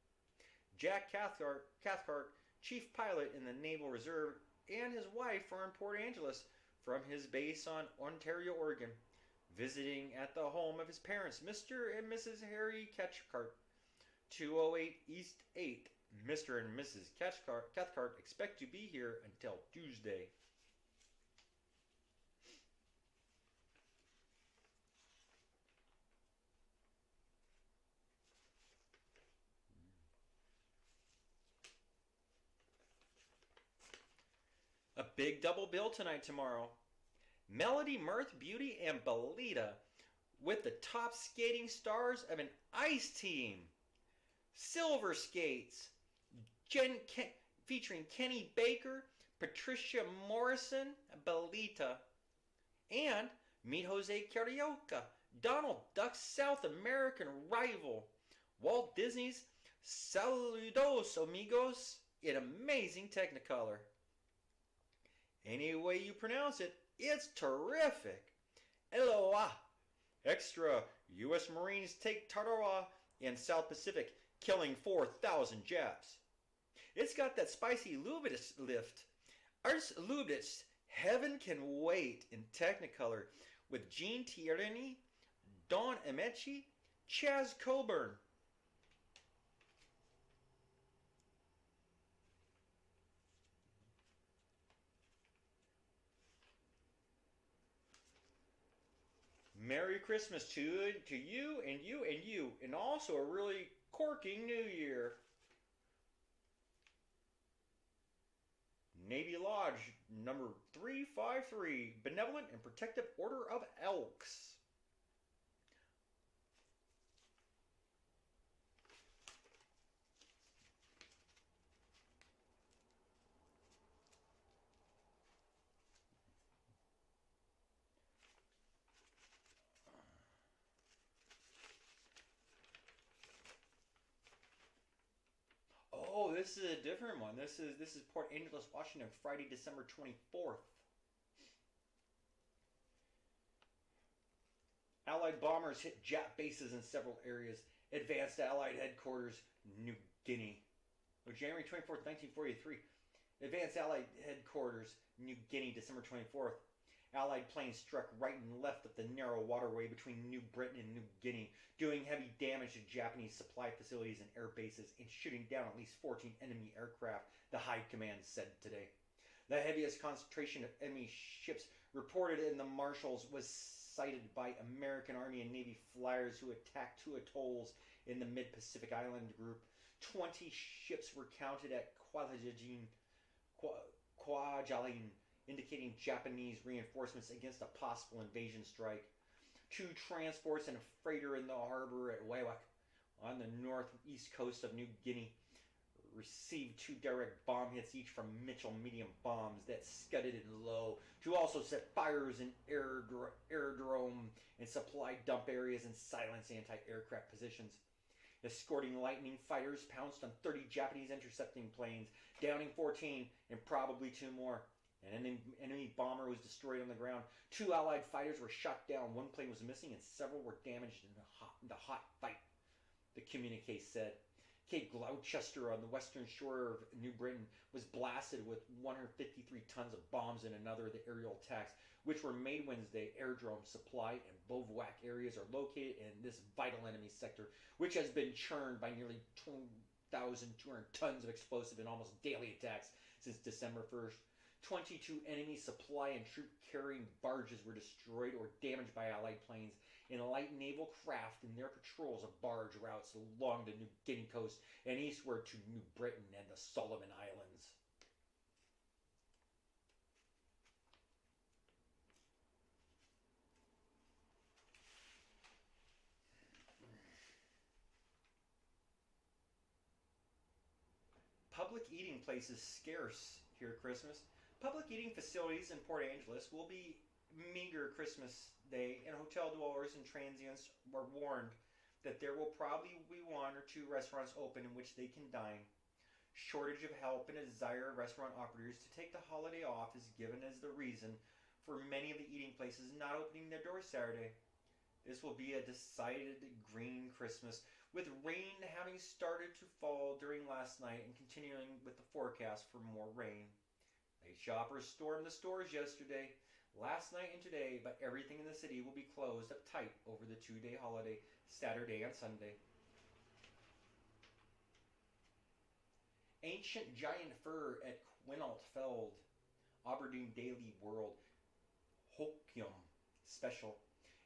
Jack Cathcart, Chief Pilot in the Naval Reserve, and his wife are in Port Angeles from his base on Ontario, Oregon, visiting at the home of his parents, Mr. and Mrs. Harry Cathcart, 208 East 8th. Mr. and Mrs. Cathcart expect to be here until Tuesday. A big double bill tonight, tomorrow. Melody, Mirth, Beauty, and Belita with the top skating stars of an ice team. Silver Skates, featuring Kenny Baker, Patricia Morrison, Belita. And Meet Jose Carioca, Donald Duck's South American rival. Walt Disney's Saludos Amigos in amazing Technicolor. Any way you pronounce it, it's terrific. Eloa. Extra. U.S. Marines take Tarawa in South Pacific, killing 4,000 Japs. It's got that spicy Lubitz lift. Ars Lubitz, Heaven Can Wait in Technicolor with Gene Tierney, Don Ameche, Chaz Coburn. Merry Christmas to you and you and you, and also a really corking New Year. Navy Lodge number 353, Benevolent and Protective Order of Elks. Oh, this is a different one. This is Port Angeles, Washington, Friday, December 24th. Allied bombers hit Jap bases in several areas. Advanced Allied headquarters, New Guinea. January 24th, 1943. Advanced Allied headquarters, New Guinea, December 24th. Allied planes struck right and left of the narrow waterway between New Britain and New Guinea, doing heavy damage to Japanese supply facilities and air bases and shooting down at least 14 enemy aircraft, the High Command said today. The heaviest concentration of enemy ships reported in the Marshalls was sighted by American Army and Navy flyers who attacked two atolls in the mid-Pacific island group. 20 ships were counted at Kwajalein, indicating Japanese reinforcements against a possible invasion strike. 2 transports and a freighter in the harbor at Waiwak on the northeast coast of New Guinea received 2 direct bomb hits each from Mitchell medium bombs that scudded in low to also set fires in aerodrome and supply dump areas and silence anti-aircraft positions. Escorting Lightning fighters pounced on 30 Japanese intercepting planes, downing 14 and probably 2 more. An enemy bomber was destroyed on the ground. 2 Allied fighters were shot down. 1 plane was missing and several were damaged in the hot fight, the communique said. Cape Gloucester on the western shore of New Britain was blasted with 153 tons of bombs in another of the aerial attacks, which were made Wednesday. Aerodrome, supply, and bivouac areas are located in this vital enemy sector, which has been churned by nearly 2,200 tons of explosive in almost daily attacks since December 1st. 22 enemy supply and troop-carrying barges were destroyed or damaged by Allied planes and light naval craft in their patrols of barge routes along the New Guinea coast and eastward to New Britain and the Solomon Islands. Public eating places scarce here at Christmas. Public eating facilities in Port Angeles will be meager Christmas Day, and hotel dwellers and transients were warned that there will probably be 1 or 2 restaurants open in which they can dine. Shortage of help and a desire of restaurant operators to take the holiday off is given as the reason for many of the eating places not opening their doors Saturday. This will be a decided green Christmas, with rain having started to fall during last night and continuing with the forecast for more rain. Late shoppers stormed the stores yesterday, last night and today, but everything in the city will be closed up tight over the 2-day holiday, Saturday and Sunday. Ancient giant fir at Quinault Feld, Aberdeen Daily World, Hoquiam Special.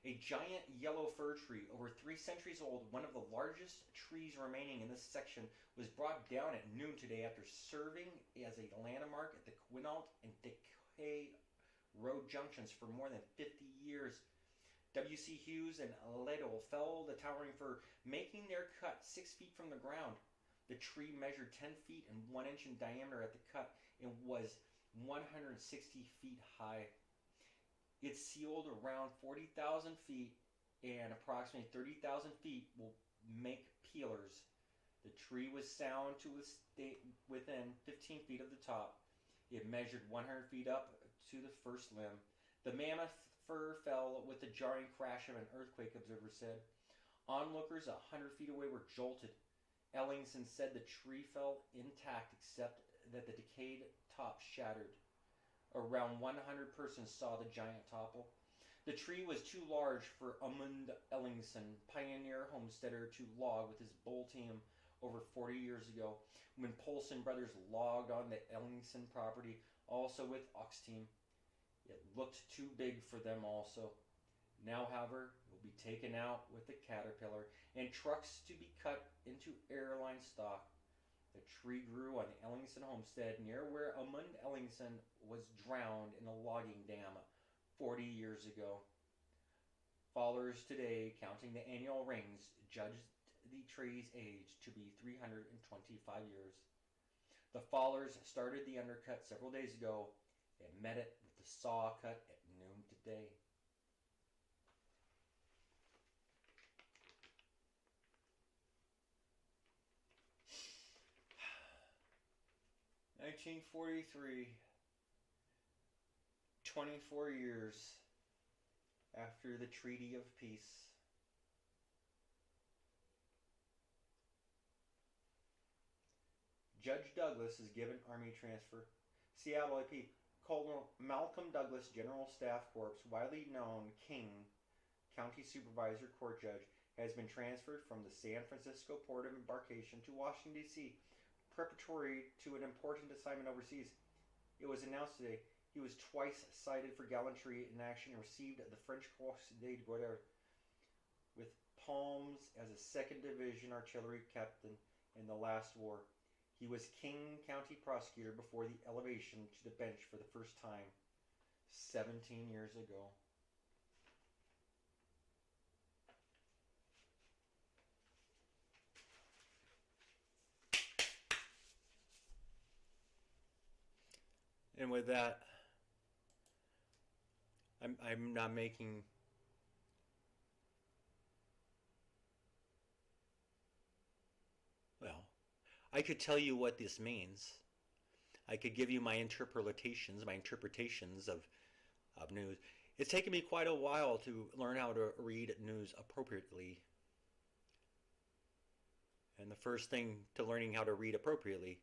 A giant yellow fir tree, over 3 centuries old, one of the largest trees remaining in this section, was brought down at noon today after serving as a landmark at the Quinault and Decay Road junctions for more than 50 years. W.C. Hughes and Leto felled the towering fir, making their cut 6 feet from the ground. The tree measured 10 feet and 1 inch in diameter at the cut and was 160 feet high. It's sealed around 40,000 feet, and approximately 30,000 feet will make peelers. The tree was sound to within 15 feet of the top. It measured 100 feet up to the first limb. The mammoth fir fell with the jarring crash of an earthquake, observers said. Onlookers 100 feet away were jolted. Ellingson said the tree fell intact except that the decayed top shattered. Around 100 persons saw the giant topple. The tree was too large for Amund Ellingson, pioneer homesteader, to log with his bull team over 40 years ago, when Polson brothers logged on the Ellingson property, also with ox team. It looked too big for them also. Now, however, it will be taken out with the caterpillar and trucks to be cut into airline stock. The tree grew on the Ellingson homestead near where Amund Ellingson was drowned in a logging dam 40 years ago. Followers today, counting the annual rings, judged the tree's age to be 325 years. The fallers started the undercut several days ago and met it with the saw cut at noon today. (1943), 24 years after the Treaty of Peace. Judge Douglas is given Army transfer. Seattle AP. Colonel Malcolm Douglas, General Staff Corps, widely known King County Supervisor Court Judge, has been transferred from the San Francisco Port of Embarkation to Washington, D.C., preparatory to an important assignment overseas. It was announced today He was twice cited for gallantry in action and received the French Croix de Guerre with palms as a 2nd Division artillery captain in the last war. He was King County prosecutor before the elevation to the bench for the first time 17 years ago. And with that, I'm not making well, I could tell you what this means. I could give you my interpretations of news. It's taken me quite a while to learn how to read news appropriately. And the first thing to learning how to read appropriately